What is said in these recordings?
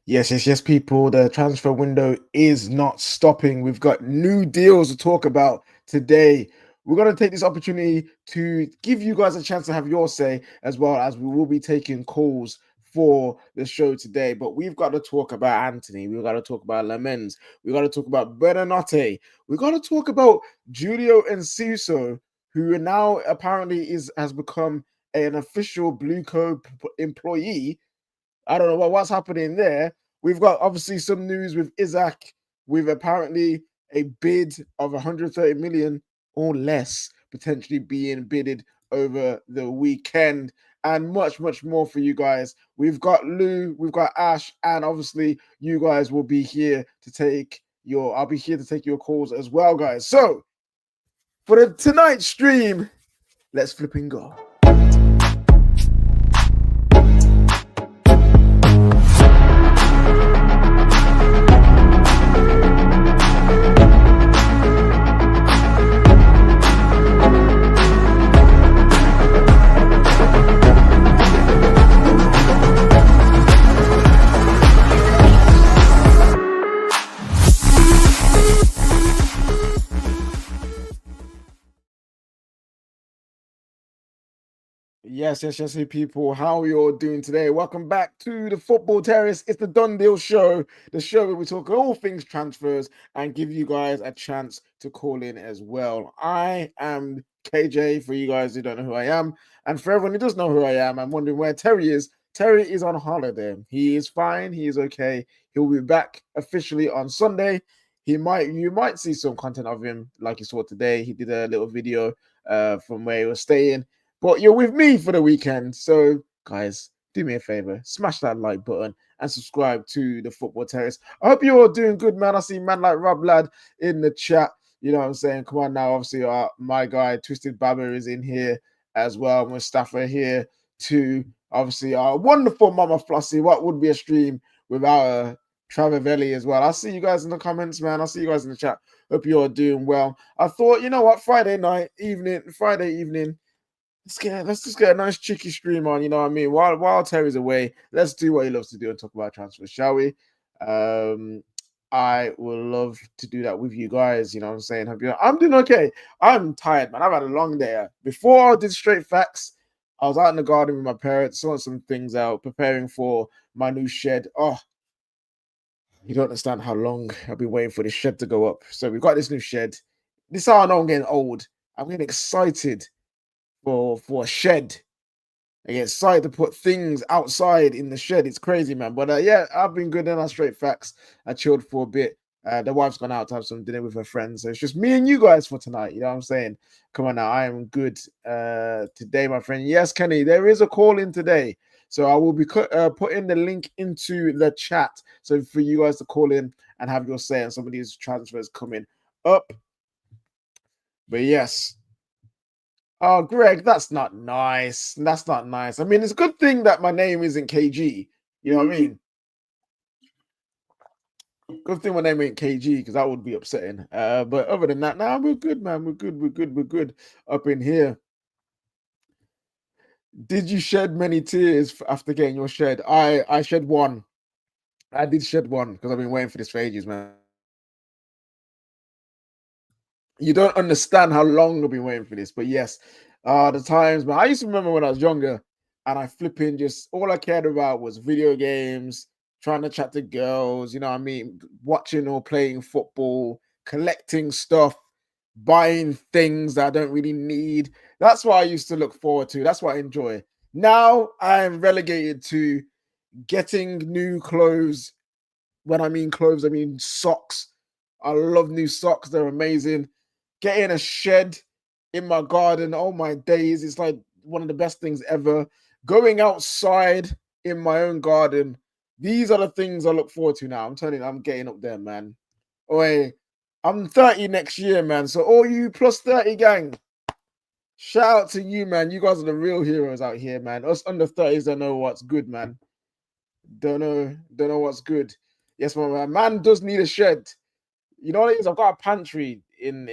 Yes, people. The transfer window is not stopping. We've got new deals to talk about today. We're going to take this opportunity to give you guys a chance to have your say, as well as we will be taking calls for the show today. But we've got to talk about Antony. We've got to talk about Lammens. We've got to talk about Benanotte. We've got to talk about Julio Enciso, who now apparently has become an official Blue Code employee. I don't know what's happening there. We've got obviously some news with Isak, with apparently a bid of 130 million or less potentially being bidded over the weekend, and much more for you guys. We've got Lou, we've got Ash, and obviously you guys will be here to take your. I'll be here to take your calls as well, guys. So for the tonight's stream, let's flip and go. Yes, hey people. How are you all doing today? Welcome back to the Football Terrace. It's the Done Deal Show, the show where we talk all things transfers and give you guys a chance to call in as well. I am KJ, for you guys who don't know who I am. And for everyone who does know who I am, I'm wondering where Terry is. Terry is on holiday. He is fine. He is okay. He'll be back officially on Sunday. You might see some content of him like you saw today. He did a little video from where he was staying. But you're with me for the weekend. So, guys, do me a favor, smash that like button and subscribe to the Football Terrace. I hope you're all doing good, man. I see man like Rob Lad in the chat. You know what I'm saying? Come on now. Obviously, my guy, Twisted Babber, is in here as well. Mustafa here too. Obviously, our wonderful Mama Flossie. What would be a stream without Travivelli as well? I'll see you guys in the comments, man. I'll see you guys in the chat. Hope you're all doing well. I thought, you know what, Friday evening, let's just get a nice cheeky stream on, you know what I mean? While Terry's away, let's do what he loves to do and talk about transfers, shall we? I would love to do that with you guys, you know what I'm saying? I'm doing okay. I'm tired, man. I've had a long day. Before I did straight facts, I was out in the garden with my parents, sorting some things out, preparing for my new shed. Oh, you don't understand how long I've been waiting for this shed to go up. So we've got this new shed. This is how I know I'm getting old. I'm getting excited for a shed. I get excited to put things outside in the shed. It's crazy, man. But yeah, I've been good. Then I straight facts. I chilled for a bit. The wife's gone out to have some dinner with her friends. So it's just me and you guys for tonight. You know what I'm saying? Come on now. I am good today, my friend. Yes, Kenny, there is a call in today. So I will be putting the link into the chat. So for you guys to call in and have your say on some of these transfers coming up. But yes. Oh, Greg, that's not nice. That's not nice. I mean, it's a good thing that my name isn't KG. You know what I mean? Good thing my name ain't KG, because that would be upsetting. But other than that, nah, we're good, man. We're good up in here. Did you shed many tears after getting your shed? I shed one. I did shed one because I've been waiting for this for ages, man. You don't understand how long I've been waiting for this, but yes, the times, man. I used to remember when I was younger, and I flipping just all I cared about was video games, trying to chat to girls, you know what I mean, watching or playing football, collecting stuff, buying things that I don't really need. That's what I used to look forward to. That's what I enjoy. Now I'm relegated to getting new clothes. When I mean clothes, I mean socks. I love new socks. They're amazing. Getting a shed in my garden, oh my days, it's like one of the best things ever. Going outside in my own garden, these are the things I look forward to now. I'm telling you, I'm getting up there, man. Oi, I'm 30 next year, man. So all you plus 30 gang, shout out to you, man. You guys are the real heroes out here, man. Us under 30s don't know what's good, man. Don't know what's good. Yes, my man does need a shed. You know what it is? I've got a pantry in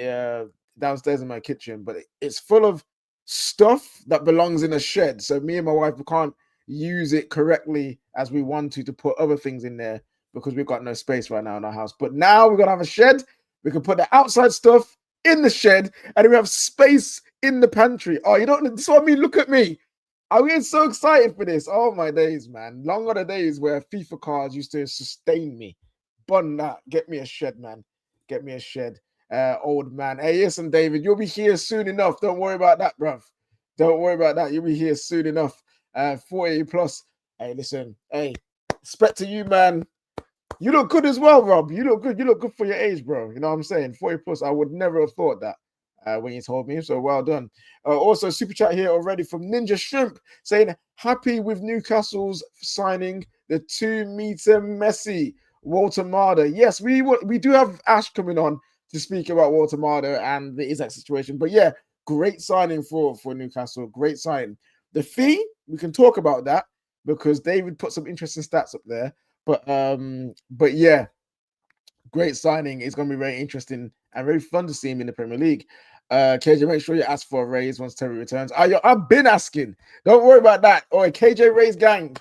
downstairs in my kitchen, but it's full of stuff that belongs in a shed. So me and my wife, we can't use it correctly as we want to put other things in there because we've got no space right now in our house. But now we're going to have a shed. We can put the outside stuff in the shed and we have space in the pantry. Oh, you don't, this is what I mean. Look at me. I'm getting so excited for this. Oh, my days, man. Long are the days where FIFA cards used to sustain me. Bun that. Get me a shed, man. Get me a shed. Old man. Hey, listen, David, you'll be here soon enough. Don't worry about that, bruv. Don't worry about that. You'll be here soon enough. 40 plus. Hey, listen. Hey, respect to you, man. You look good as well, Rob. You look good. You look good for your age, bro. You know what I'm saying? 40 plus. I would never have thought that when you told me. So well done. Also, super chat here already from Ninja Shrimp saying happy with Newcastle's signing the 2-meter Messi, Walter Marder. Yes, we do have Ash coming on to speak about Walter Marder and the Isak situation. But yeah, great signing for Newcastle. Great signing. The fee, we can talk about that because David put some interesting stats up there. But yeah, great signing. It's going to be very interesting and very fun to see him in the Premier League. KJ, make sure you ask for a raise once Terry returns. I've been asking. Don't worry about that. Oh, KJ Raise gang,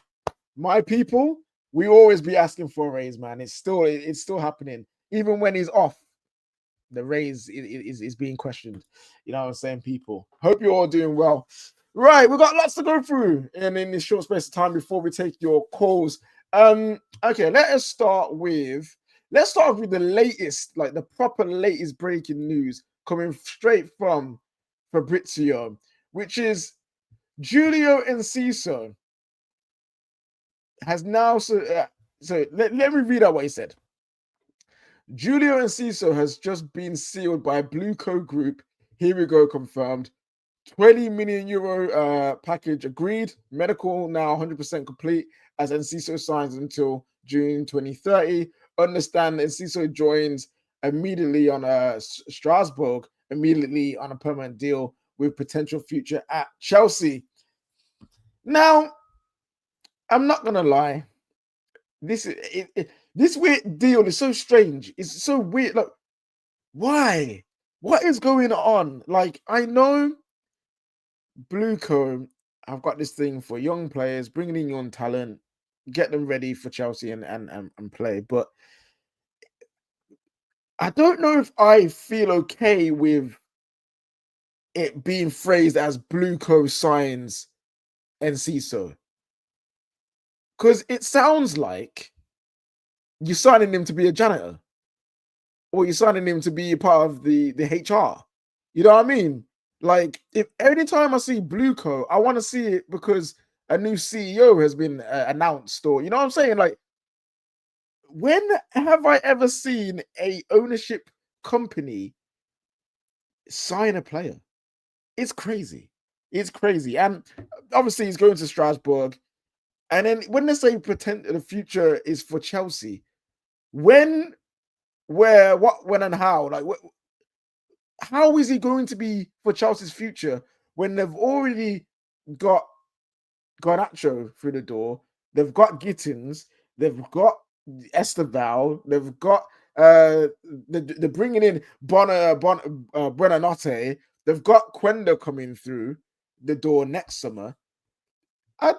my people, we always be asking for a raise, man. It's still happening. Even when he's off, the raise is being questioned. You know what I'm saying, people? Hope you're all doing well. Right, we've got lots to go through in this short space of time before we take your calls. Okay, let's start with the latest, like the proper latest breaking news coming straight from Fabrizio, which is Julio Enciso has now let me read out what he said. Julio Enciso has just been sealed by Blueco Group. Here we go, confirmed. 20 million euro package agreed. Medical now 100% complete as Enciso signs until June 2030. Understand Enciso joins immediately on Strasbourg, immediately on a permanent deal with potential future at Chelsea. Now, I'm not going to lie. This weird deal is so strange. It's so weird. Like, why? What is going on? Like, I know Blueco, I've got this thing for young players, bringing in young talent, get them ready for Chelsea and play. But I don't know if I feel okay with it being phrased as Blueco signs Enciso. Because it sounds like you're signing him to be a janitor. Or you're signing him to be part of the HR. You know what I mean? Like, if anytime I see Blueco, I want to see it because a new CEO has been announced, or you know what I'm saying? Like, when have I ever seen a ownership company sign a player? It's crazy. It's crazy. And obviously he's going to Strasbourg. And then when they say pretend the future is for Chelsea, when, where, what, when, and how? Like, how is he going to be for Chelsea's future when they've already got Garnacho through the door? They've got Gittins, they've got Esteval, they've got they're bringing in Buonanotte, they've got Quenda coming through the door next summer. I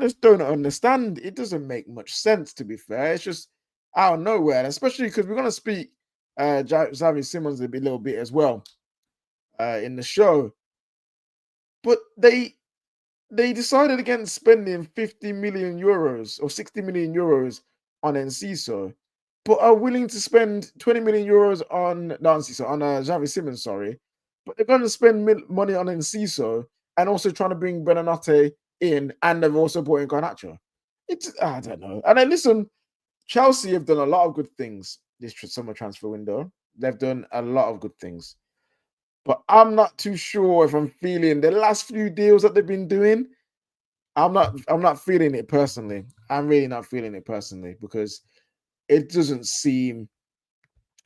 just don't understand. It doesn't make much sense, to be fair. It's just out of nowhere, and especially because we're going to speak Xavi Simons a little bit as well in the show. But they decided against spending 50 million euros or 60 million euros on Enciso, but are willing to spend 20 million euros on Xavi Simons, sorry. But they're going to spend money on Enciso and also trying to bring Buonanotte in, and they've also brought in Garnacho. I don't know. And then listen, Chelsea have done a lot of good things this summer transfer window. They've done a lot of good things. But I'm not too sure if I'm feeling the last few deals that they've been doing. I'm not feeling it personally. I'm really not feeling it personally because it doesn't seem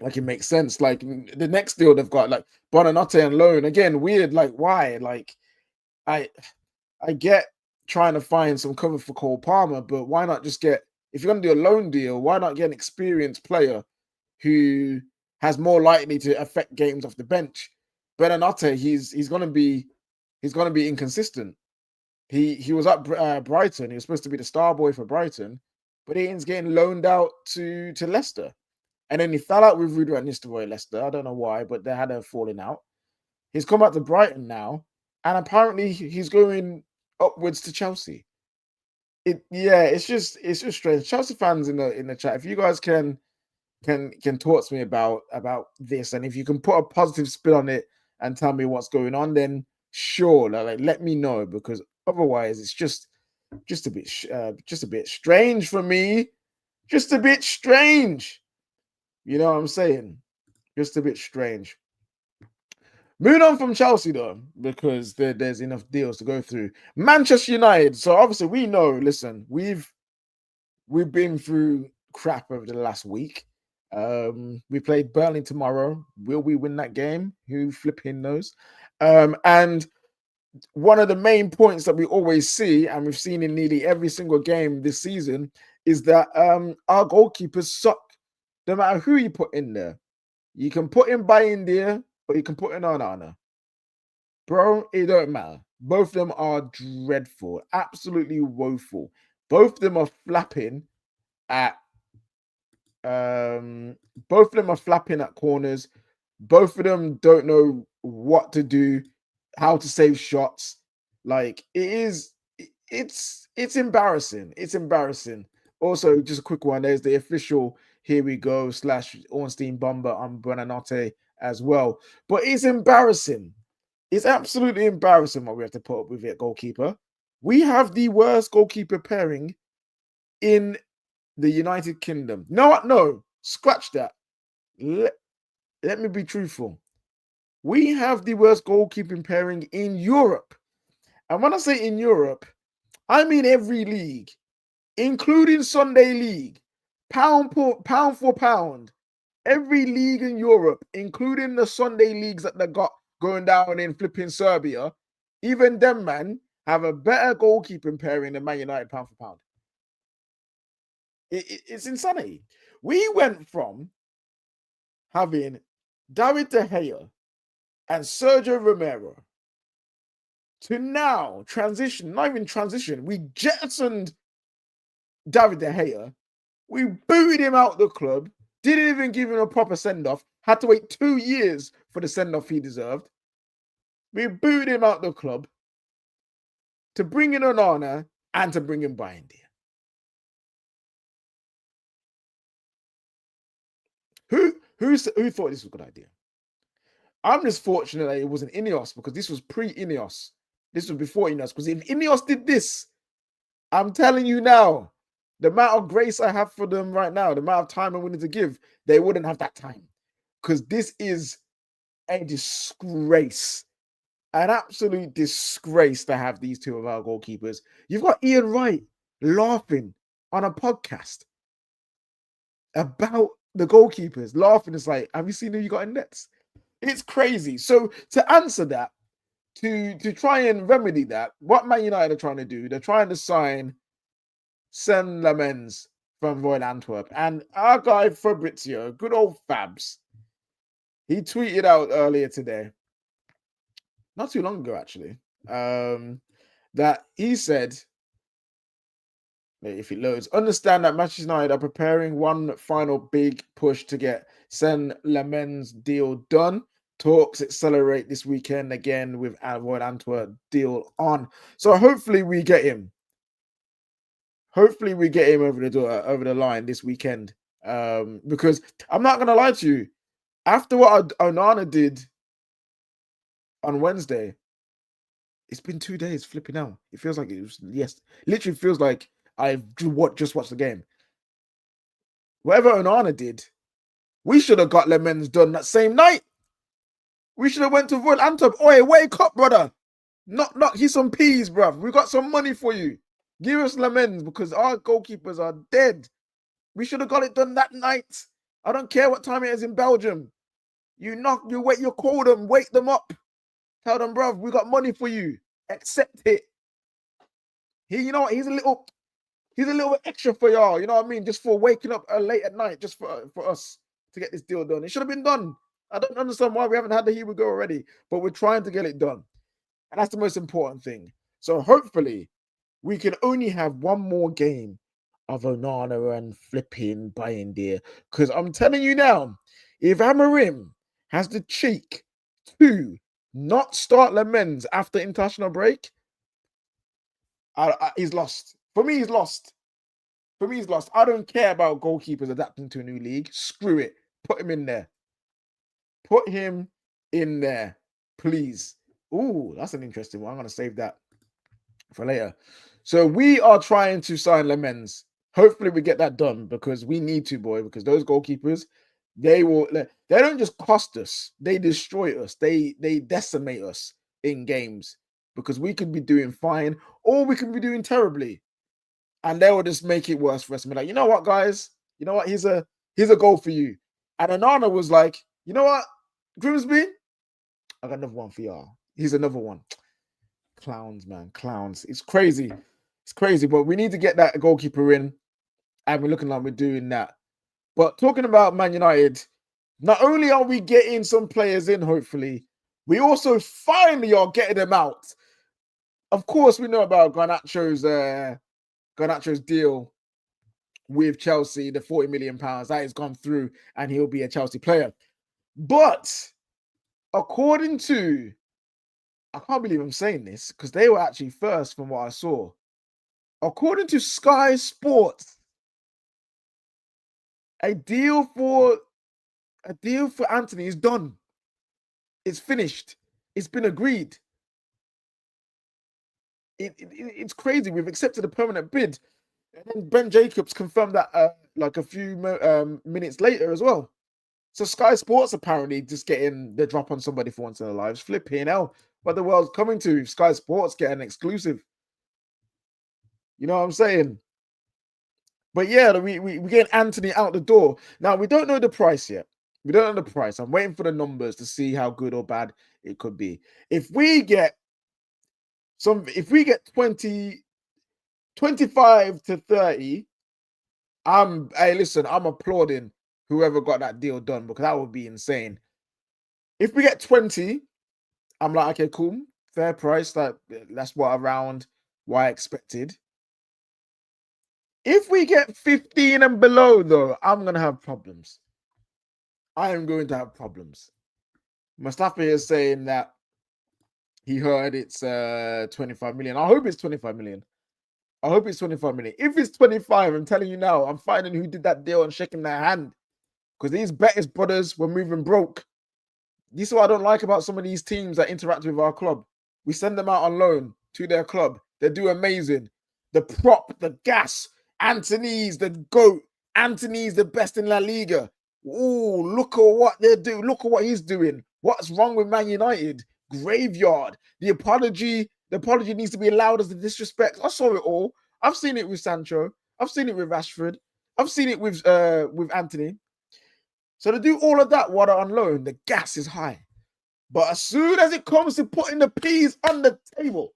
like it makes sense. Like the next deal they've got, like Buonanotte and loan, again, weird. Like why? Like I get trying to find some cover for Cole Palmer, but why not just get, if you're going to do a loan deal, why not get an experienced player who has more likely to affect games off the bench? Buonanotte, he's going to be inconsistent. He was at Brighton. He was supposed to be the star boy for Brighton, but he's getting loaned out to Leicester. And then he fell out with Ruud van Nistelrooy at Leicester. I don't know why, but they had a falling out. He's come back to Brighton now, and apparently he's going upwards to Chelsea. It's just strange. Chelsea fans in the chat, if you guys can talk to me about this, and if you can put a positive spin on it and tell me what's going on, then sure, like let me know, because otherwise it's just a bit strange for me. Just a bit strange. You know what I'm saying? Just a bit strange. Moving on from Chelsea, though, because there's enough deals to go through. Manchester United. So obviously we know, listen, we've been through crap over the last week. We played Burnley tomorrow. Will we win that game? Who flipping knows? And one of the main points that we always see, and we've seen in nearly every single game this season, is that our goalkeepers suck. No matter who you put in there. You can put in India, or you can put in Onana. Bro, it don't matter. Both of them are dreadful. Absolutely woeful. Both of them are flapping at both of them are flapping at corners. Both of them don't know what to do, how to save shots. Like, it's embarrassing. It's embarrassing. Also, just a quick one. There's the official "Here we go" / Ornstein Bomber on Buonanotte as well. But it's embarrassing. It's absolutely embarrassing what we have to put up with it, goalkeeper. We have the worst goalkeeper pairing in the United Kingdom. No, scratch that. Let me be truthful. We have the worst goalkeeping pairing in Europe. And when I say in Europe, I mean every league, including Sunday League, pound for pound. Every league in Europe, including the Sunday leagues that they got going down in flipping Serbia, even them, man, have a better goalkeeping pairing than Man United pound for pound. It's insanity. We went from having David De Gea and Sergio Romero to now transition, not even transition. We jettisoned David De Gea. We booted him out the club. Didn't even give him a proper send-off. Had to wait 2 years for the send-off he deserved. We booted him out the club to bring in Onana and to bring in India. Who thought this was a good idea? I'm just fortunate that it wasn't Ineos, because this was pre-Ineos. This was before Ineos. Because if Ineos did this, I'm telling you now, the amount of grace I have for them right now, the amount of time I'm willing to give, they wouldn't have that time. Because this is a disgrace. An absolute disgrace to have these two of our goalkeepers. You've got Ian Wright laughing on a podcast about the goalkeepers. Laughing. It's like, have you seen who you got in nets? It's crazy. So to answer that, to try and remedy that, what Man United are trying to do, they're trying to sign Sen Lammens from Royal Antwerp. And our guy Fabrizio, good old Fabs, he tweeted out earlier today, not too long ago actually, that he said, if it loads, understand that Manchester United are preparing one final big push to get Sen Lammens deal done. Talks accelerate this weekend again with Royal Antwerp deal on. So hopefully we get him. Hopefully we get him over the line this weekend. Because I'm not gonna lie to you, after what Onana did on Wednesday, it's been 2 days flipping out. It feels like it was literally feels like I've just watched the game. Whatever Onana did, we should have got Lammens done that same night. We should have went to Royal Antwerp. Oi, wake up, brother. Not here's some peas, bruv. We got some money for you. Give us Lammens, because our goalkeepers are dead. We should have got it done that night. I don't care what time it is in Belgium. You call them, wake them up. Tell them, bruv, we got money for you. Accept it. You know what? He's a little bit extra for y'all. You know what I mean? Just for waking up late at night, just for us to get this deal done. It should have been done. I don't understand why we haven't had the "Here we go" already, but we're trying to get it done. And that's the most important thing. So hopefully we can only have one more game of Onana and flipping Bayindir. Because I'm telling you now, if Amarim has the cheek to not start Lammens after international break, he's lost. For me, he's lost. For me, he's lost. I don't care about goalkeepers adapting to a new league. Screw it. Put him in there. Put him in there, please. Ooh, that's an interesting one. I'm going to save that for later. So we are trying to sign Lammens. Hopefully we get that done because we need to, boy, because those goalkeepers, they don't just cost us, they destroy us, they decimate us in games because we could be doing fine or we could be doing terribly. And they will just make it worse for us. And be like, you know what, guys? You know what? Here's a goal for you. And Onana was like, you know what, Grimsby? I got another one for y'all. Here's another one. Clowns, man. Clowns. It's crazy. It's crazy. But we need to get that goalkeeper in. And we're looking like we're doing that. But talking about Man United, not only are we getting some players in, hopefully, we also finally are getting them out. Of course, we know about Garnacho's deal with Chelsea, the £40 million that has gone through, and he'll be a Chelsea player. But according to, I can't believe I'm saying this because they were actually first from what I saw. According to Sky Sports, a deal for Antony is done. It's finished. It's been agreed. It's crazy. We've accepted a permanent bid. And then Ben Jacobs confirmed that like a few minutes later as well. So Sky Sports apparently just getting the drop on somebody for once in their lives. Flipping hell. What the world's coming to. Sky Sports get an exclusive. You know what I'm saying? But yeah, we get Antony out the door. Now, we don't know the price yet. We don't know the price. I'm waiting for the numbers to see how good or bad it could be. If we get 20, 25 to 30, I'm applauding whoever got that deal done because that would be insane. If we get 20, I'm like, okay, cool, fair price. That's what I expected. If we get 15 and below, though, I'm gonna have problems. I am going to have problems. Mustafa is saying that he heard it's 25 million. I hope it's 25 million. I hope it's 25 million. If it's 25, I'm telling you now, I'm finding who did that deal and shaking their hand. Because these Betis brothers were moving broke. This is what I don't like about some of these teams that interact with our club. We send them out on loan to their club. They do amazing. The prop, the gas, Antony's the GOAT. Antony's the best in La Liga. Oh, look at what they do. Look at what he's doing. What's wrong with Man United? Graveyard. The apology needs to be allowed as the disrespect. I saw it all. I've seen it with Sancho. I've seen it with Rashford. I've seen it with Antony. So to do all of that while they're on loan, the gas is high. But as soon as it comes to putting the peas on the table,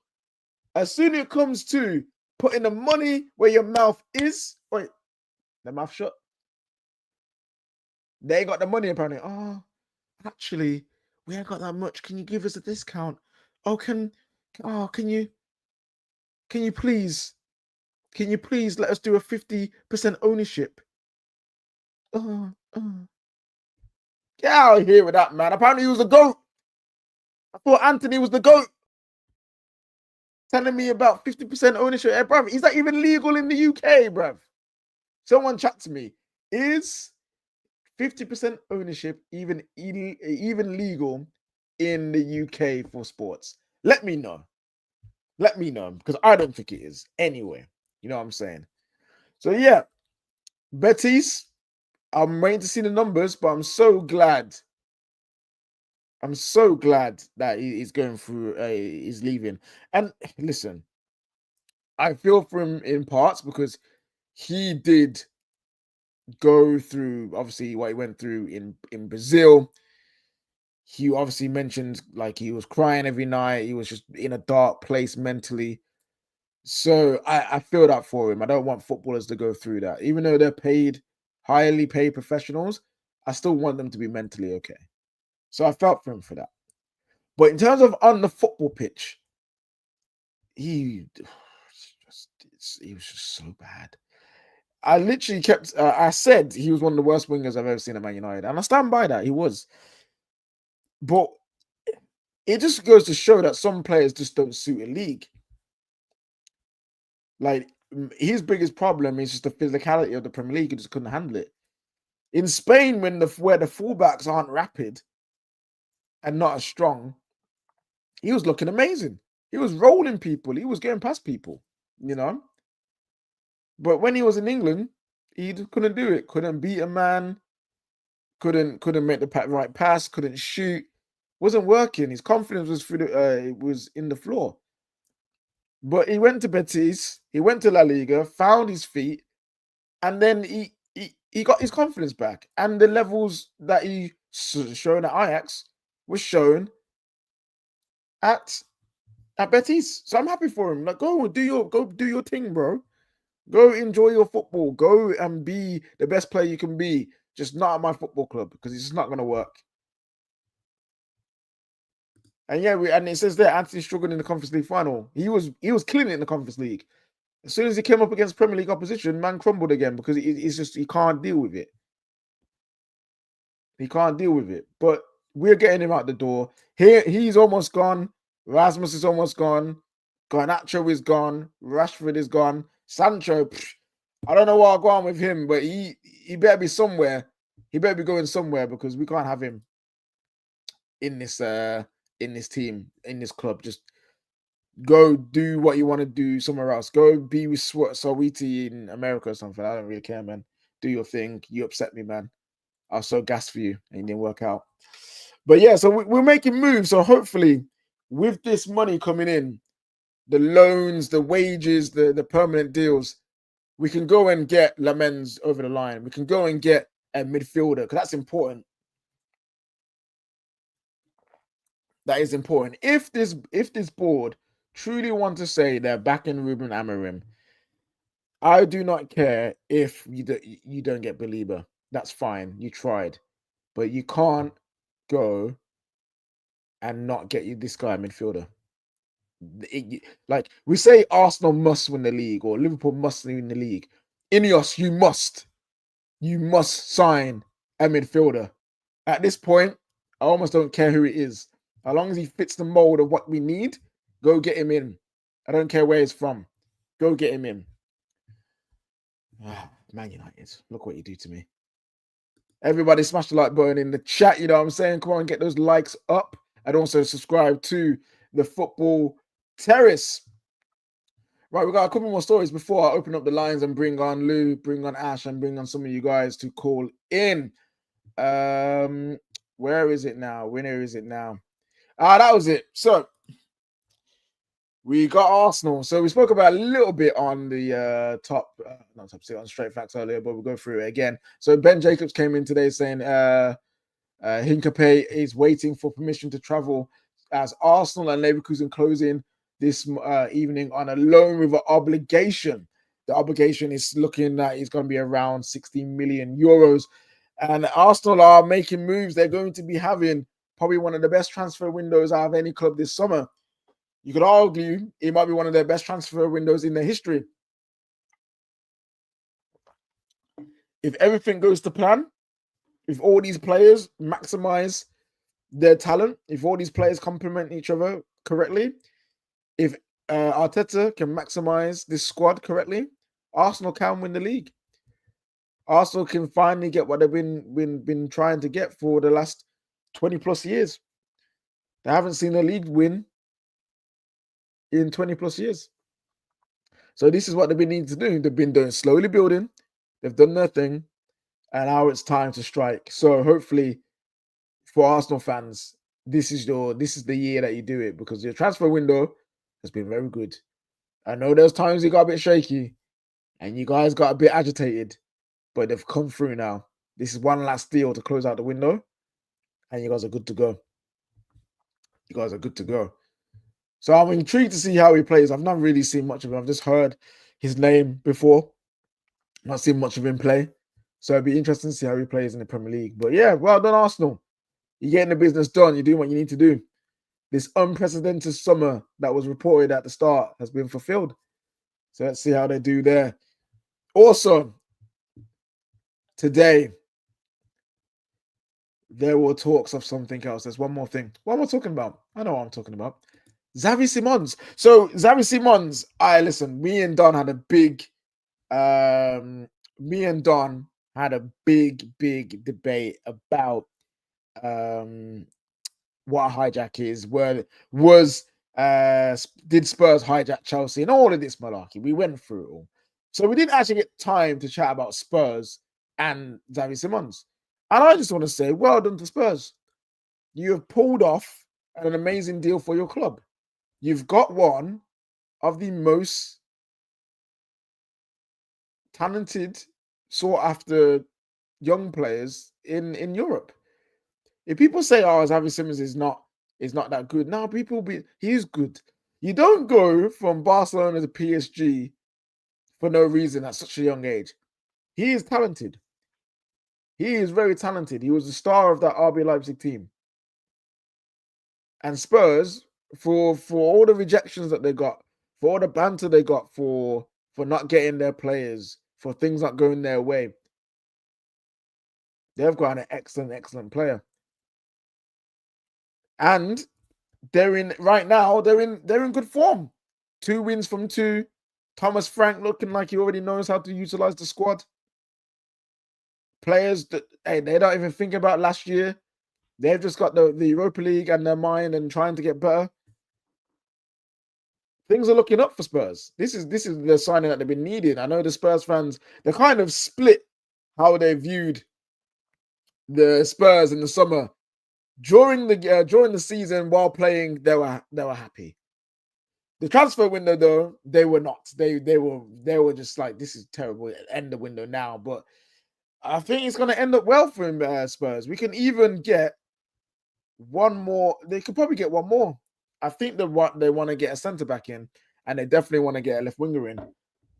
as soon as it comes to putting the money where your mouth is, wait, the mouth shut. They got the money apparently. Oh, actually, we ain't got that much. Can you give us a discount? Oh, can you please let us do a 50% ownership? Get out of here with that, man. Apparently he was the GOAT. I thought Antony was the GOAT. Telling me about 50% ownership. Hey, bruv, is that even legal in the UK, bruv? Someone chat to me. Is 50% ownership even legal in the UK for sports? Let me know. Let me know, because I don't think it is anyway. You know what I'm saying? So yeah, Betis, I'm waiting to see the numbers, but I'm so glad that he's going through, he's leaving. And listen, I feel for him in parts because he did go through, obviously, what he went through in Brazil. He obviously mentioned like he was crying every night. He was just in a dark place mentally. So I feel that for him. I don't want footballers to go through that. Even though they're highly paid professionals, I still want them to be mentally okay. So I felt for him for that. But in terms of on the football pitch, he was just so bad. I literally kept. I said he was one of the worst wingers I've ever seen at Man United, and I stand by that. He was, but it just goes to show that some players just don't suit a league. Like his biggest problem is just the physicality of the Premier League. He just couldn't handle it. In Spain, where the fullbacks aren't rapid and not as strong, he was looking amazing. He was rolling people. He was getting past people, you know. But when he was in England, he couldn't do it. Couldn't beat a man. Couldn't make the right pass. Couldn't shoot. Wasn't working. His confidence was was in the floor. But he went to Betis. He went to La Liga. Found his feet, and then he got his confidence back. And the levels that he shown at Ajax was shown at Betis. So I'm happy for him. Like, go do your thing, bro. Go enjoy your football. Go and be the best player you can be. Just not at my football club, because it's just not going to work. And yeah, and it says there, Antony struggled in the Conference League final. He was killing it in the Conference League. As soon as he came up against Premier League opposition, man crumbled again, because it's just he can't deal with it. He can't deal with it. But we're getting him out the door. Here, he's almost gone. Rasmus is almost gone. Garnacho is gone. Rashford is gone. Sancho, I don't know what I'll go on with him, but he better be somewhere. He better be going somewhere, because we can't have him in this team, in this club. Just go do what you want to do somewhere else. Go be with Sawiti in America or something. I don't really care, man. Do your thing. You upset me, man. I was so gassed for you, and it didn't work out. But yeah, so we're making moves. So hopefully, with this money coming in, the loans, the wages, the permanent deals, we can go and get Lammens over the line. We can go and get a midfielder, because that's important. That is important. If this board truly want to say they're backing Ruben Amorim, I do not care if you don't get Belieber. That's fine. You tried, but you can't go and not get you this guy midfielder. Like we say, Arsenal must win the league, or Liverpool must win the league. Ineos, you must sign a midfielder. At this point, I almost don't care who it is. As long as he fits the mold of what we need, go get him in. I don't care where he's from. Go get him in. Man United, look what you do to me. Everybody smash the like button in the chat, you know what I'm saying? Come on, get those likes up. And also subscribe to the Football Terrace. Right, we got a couple more stories before I open up the lines and bring on Lou, bring on Ash, and bring on some of you guys to call in. Where is it now? Where is it now? That was it. So we got Arsenal. So we spoke about a little bit on the not top six on Straight Facts earlier, but we'll go through it again. So Ben Jacobs came in today saying Hincape is waiting for permission to travel as Arsenal and Leverkusen closing this evening on a loan with an obligation. The obligation is looking that it's going to be around 16 million euros. And Arsenal are making moves. They're going to be having probably one of the best transfer windows out of any club this summer. You could argue it might be one of their best transfer windows in their history. If everything goes to plan, if all these players maximize their talent, if all these players complement each other correctly, if Arteta can maximize this squad correctly, Arsenal can win the league. Arsenal can finally get what they've been trying to get for the last 20 plus years. They haven't seen a league win in 20 plus years. So this is what they've been needing to do. They've been doing slowly building. They've done their thing. And now it's time to strike. So hopefully for Arsenal fans, this is the year that you do it, because your transfer window has been very good. I know there's times you got a bit shaky and you guys got a bit agitated, but they've come through now. This is one last deal to close out the window, and you guys are good to go. You guys are good to go. So I'm intrigued to see how he plays. I've not really seen much of him. I've just heard his name before. Not seen much of him play. So it'd be interesting to see how he plays in the Premier League. But yeah, well done, Arsenal. You're getting the business done. You're doing what you need to do. this unprecedented summer that was reported at the start has been fulfilled. So let's see how they do there. Also, today, there were talks of something else. There's one more thing. What am I talking about? I know what I'm talking about. Xavi Simons. So Xavi Simons, listen, me and Don had a big big debate about what a hijack is. Did Spurs hijack Chelsea and all of this malarkey? We went through it all. So we didn't actually get time to chat about Spurs and Xavi Simons. And I just want to say, well done to Spurs. You have pulled off an amazing deal for your club. You've got one of the most talented, sought-after young players in Europe. If people say, "Oh, Xavi Simons is not that good," now he is good. You don't go from Barcelona to PSG for no reason at such a young age. He is talented. He is very talented. He was the star of that RB Leipzig team. And Spurs, for all the rejections that they got, for all the banter they got for not getting their players, for things not going their way, they've got an excellent player. And they're in good form. 2 wins from 2. Thomas Frank looking like he already knows how to utilize the squad. Players that they don't even think about last year. They've just got the Europa League in their mind and trying to get better. Things are looking up for Spurs. This is the signing that they've been needing. I know the Spurs fans, they're kind of split how they viewed the Spurs in the summer. During the season while playing, they were happy. The transfer window, though, they were not. They were just like, this is terrible. End the window now. But I think it's going to end up well for him, Spurs. We can even get one more. They could probably get one more. I think they want to get a centre back in, and they definitely want to get a left winger in.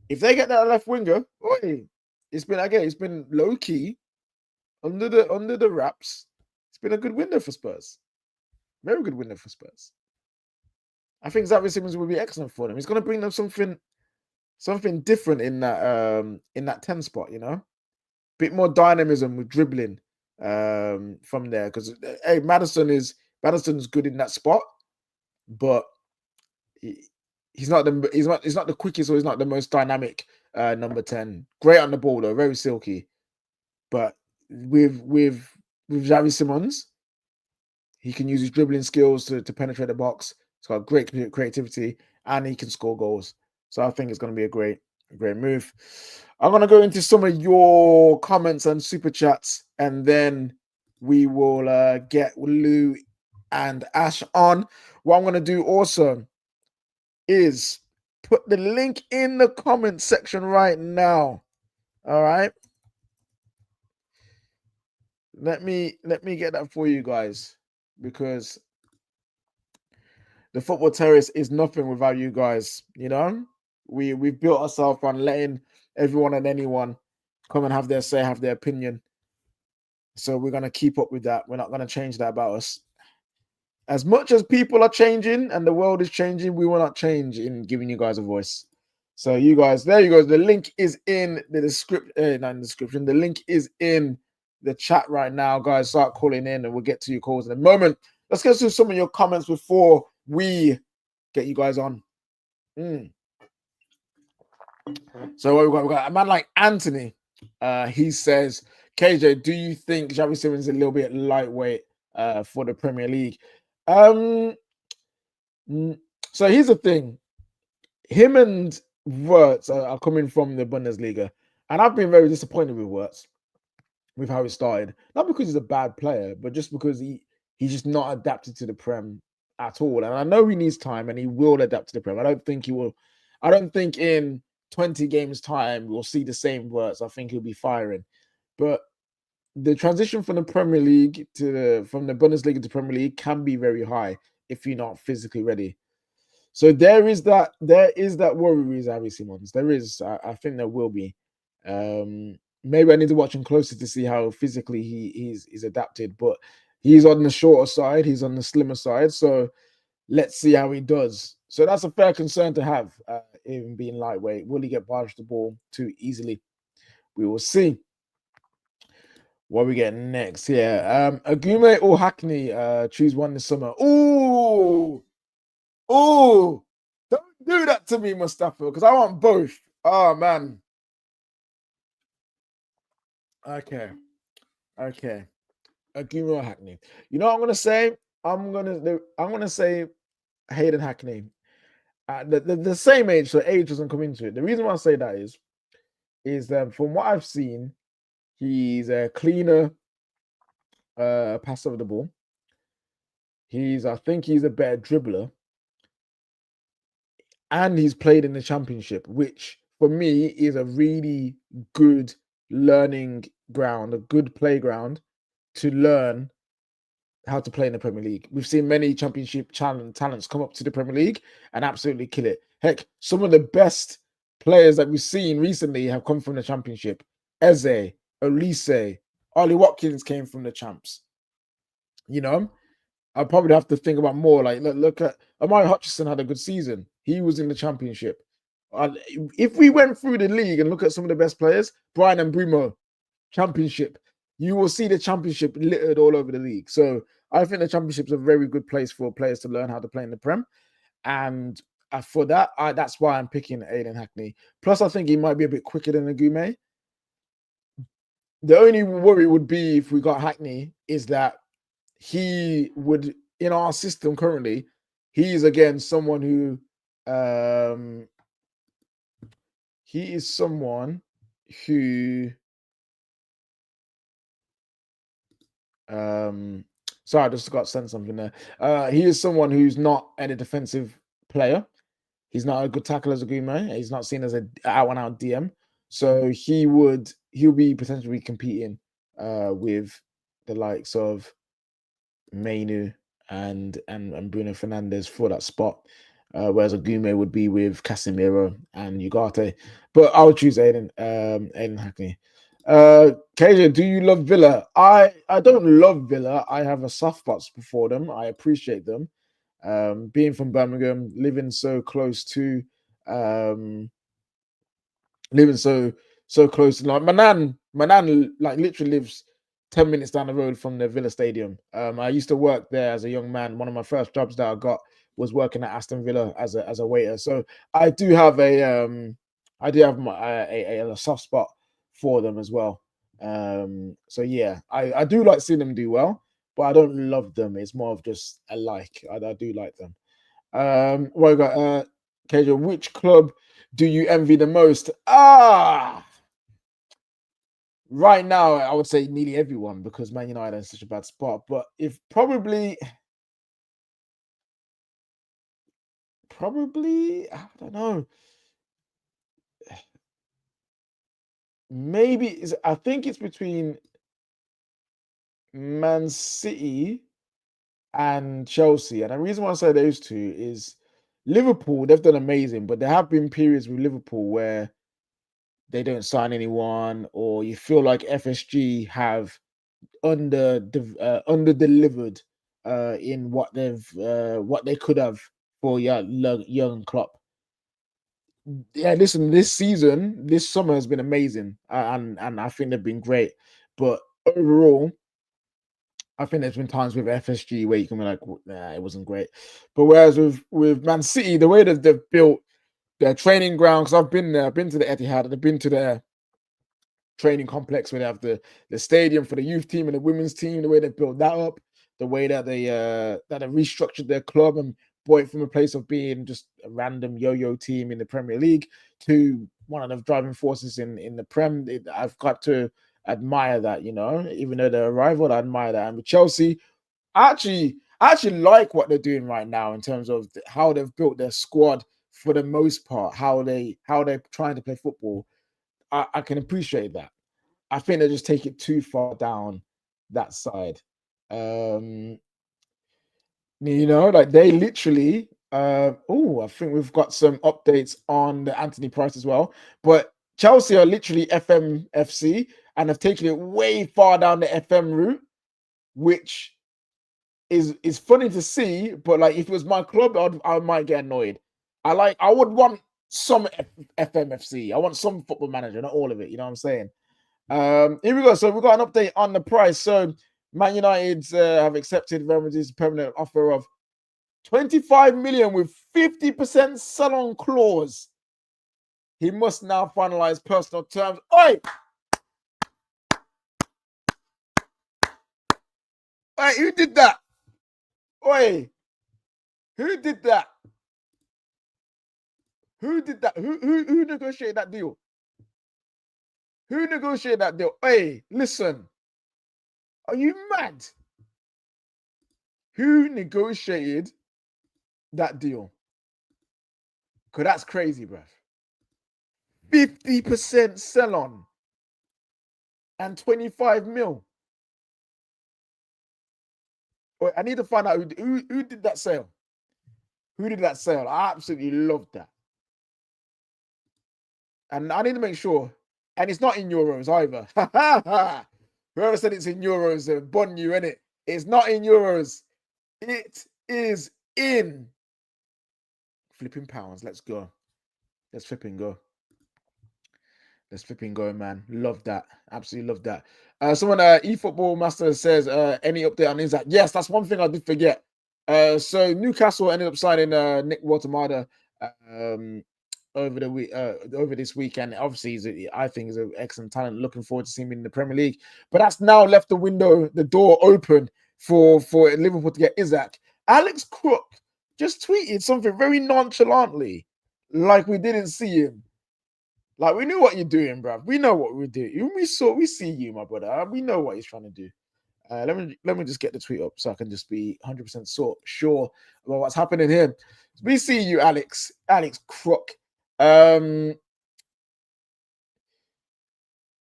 If they get that left winger, it's been low key under the wraps. It's been a good window for Spurs. Very good window for Spurs. I think Xavi Simons will be excellent for them. He's going to bring them something different in that 10 spot, you know? Bit more dynamism with dribbling from there. Because Madison's good in that spot, but he's not the quickest or he's not the most dynamic number 10. Great on the ball though, very silky. But with Xavi Simons, he can use his dribbling skills to penetrate the box. He's got great creativity and he can score goals. So I think it's going to be a great move. I'm going to go into some of your comments and super chats, and then we will get Lou and Ash on. What I'm going to do also is put the link in the comment section right now. All right. Let me get that for you guys, because the Football Terrace is nothing without you guys. You know, we've built ourselves on letting everyone and anyone come and have their say, have their opinion. So we're gonna keep up with that. We're not gonna change that about us. As much as people are changing and the world is changing, we will not change in giving you guys a voice. So you guys, there you go. The link is in the description. The link is in the chat right now, guys. Start calling in and we'll get to your calls in a moment. Let's get to some of your comments before we get you guys on. So what we've got a man like Antony. He says, KJ, do you think Xavi Simons is a little bit lightweight for the Premier League? So here's the thing. Him and Wirtz are coming from the Bundesliga, and I've been very disappointed with Wirtz, with how he started. Not because he's a bad player, but just because he's just not adapted to the Prem at all. And I know he needs time, and he will adapt to the Prem. I don't think in 20 games time we'll see the same Wirtz. I think he'll be firing. But the transition from the Premier League from the Bundesliga to Premier League can be very high if you're not physically ready. So there is that worry with Xavi Simons. There is. I think there will be. Maybe I need to watch him closer to see how physically he's adapted. But he's on the shorter side. He's on the slimmer side. So Let's see how he does. So that's a fair concern to have, him being lightweight. Will he get barged the ball too easily? We will see. What we get next here? Agume or Hackney? Choose one this summer. Ooh, ooh! Don't do that to me, Mustafa, because I want both. Oh man. Okay, okay. Agume or Hackney? You know what I'm gonna say? I'm gonna say Hayden Hackney. The same age, so age doesn't come into it. The reason why I say that is that from what I've seen, he's a cleaner passer of the ball. I think he's a better dribbler, and he's played in the championship, which for me is a really good learning ground, a good playground to learn how to play in the Premier League. We've seen many championship talents come up to the Premier League and absolutely kill it. Heck, some of the best players that we've seen recently have come from the championship. Eze, Olise, Ollie Watkins came from the champs. You know, I probably have to think about more. Like, look at Amari Hutchinson had a good season. He was in the championship. If we went through the league and look at some of the best players, Brian and Brumo, championship, you will see the championship littered all over the league. So I think the championship's a very good place for players to learn how to play in the Prem. And for that, that's why I'm picking Aiden Hackney. Plus, I think he might be a bit quicker than Agume. The only worry would be if we got Hackney is that he would, in our system currently, he's again someone who he is someone who sorry, I just got sent something there. He is someone who's not a defensive player. He's not a good tackler as a Gume. He's not seen as an out and out DM. So he'll be potentially competing with the likes of Mainoo and Bruno Fernandes for that spot. Whereas Agume would be with Casemiro and Ugarte. But I would choose Aiden Hackney. KJ, do you love Villa? I don't love Villa. I have a soft spot for them. I appreciate them. Being from Birmingham, living so close to living so close to, like, Manan like literally lives 10 minutes down the road from the Villa Stadium. I used to work there as a young man. One of my first jobs that I got was working at Aston Villa as a waiter. So I do have a soft spot for them as well. So yeah, I do like seeing them do well, but I don't love them. It's more of just a like. I do like them. What I got? KJ, which club do you envy the most? Right now, I would say nearly everyone because Man United is such a bad spot. But if probably, I don't know. Maybe I think it's between Man City and Chelsea. And the reason why I say those two is Liverpool, they've done amazing, but there have been periods with Liverpool where they don't sign anyone, or you feel like FSG have under delivered in what they could have for young Klopp. Yeah, listen, this summer has been amazing, and I think they've been great. But overall, I think there's been times with FSG where you can be like, nah, it wasn't great. But whereas with Man City, the way that they've built their training ground, because I've been there, I've been to the Etihad, I've been to their training complex where they have the stadium for the youth team and the women's team, the way they built that up, the way that they restructured their club and brought it from a place of being just a random yo-yo team in the Premier League to one of the driving forces in the Prem. I've got to admire that, even though they're a rival, I admire that. And with Chelsea, I actually like what they're doing right now in terms of how they've built their squad for the most part, how they're trying to play football. I can appreciate that. I think they just take it too far down that side. Um, like they literally. I think we've got some updates on the Antony price as well. But Chelsea are literally FMFC and have taken it way far down the FM route, which is funny to see, but like if it was my club, I might get annoyed. I would want some FMFC. I want some football manager, not all of it. You know what I'm saying? Here we go. So we got an update on the price. So Man United have accepted Real Madrid's permanent offer of 25 million with 50% sell-on clause. He must now finalize personal terms. Oi! Oi, who did that? Oi! Who did that? Who did that? Who negotiated that deal? Who negotiated that deal? Hey, listen. Are you mad? Who negotiated that deal? Because that's crazy, bruv. 50% sell on and 25 mil. Wait, I need to find out who did that sale. Who did that sale? I absolutely love that. And I need to make sure. And it's not in euros either. Whoever said it's in euros, bun you, innit? It's not in euros. It is in flipping pounds. Let's go. Let's flipping go. Let's flipping go, man. Love that. Absolutely love that. Someone, eFootball Master says, any update on Isak? Yes, that's one thing I did forget. So Newcastle ended up signing Nick Watermada over the week, over this weekend. Obviously, I think he's an excellent talent. Looking forward to seeing him in the Premier League. But that's now left the door open for Liverpool to get Isak. Alex Crook just tweeted something very nonchalantly, like we didn't see him. Like, we knew what you're doing, bruv. We know what we're doing. We see you, my brother. We know what he's trying to do. Let me just get the tweet up so I can just be 100% sure about what's happening here. We see you, Alex Crook.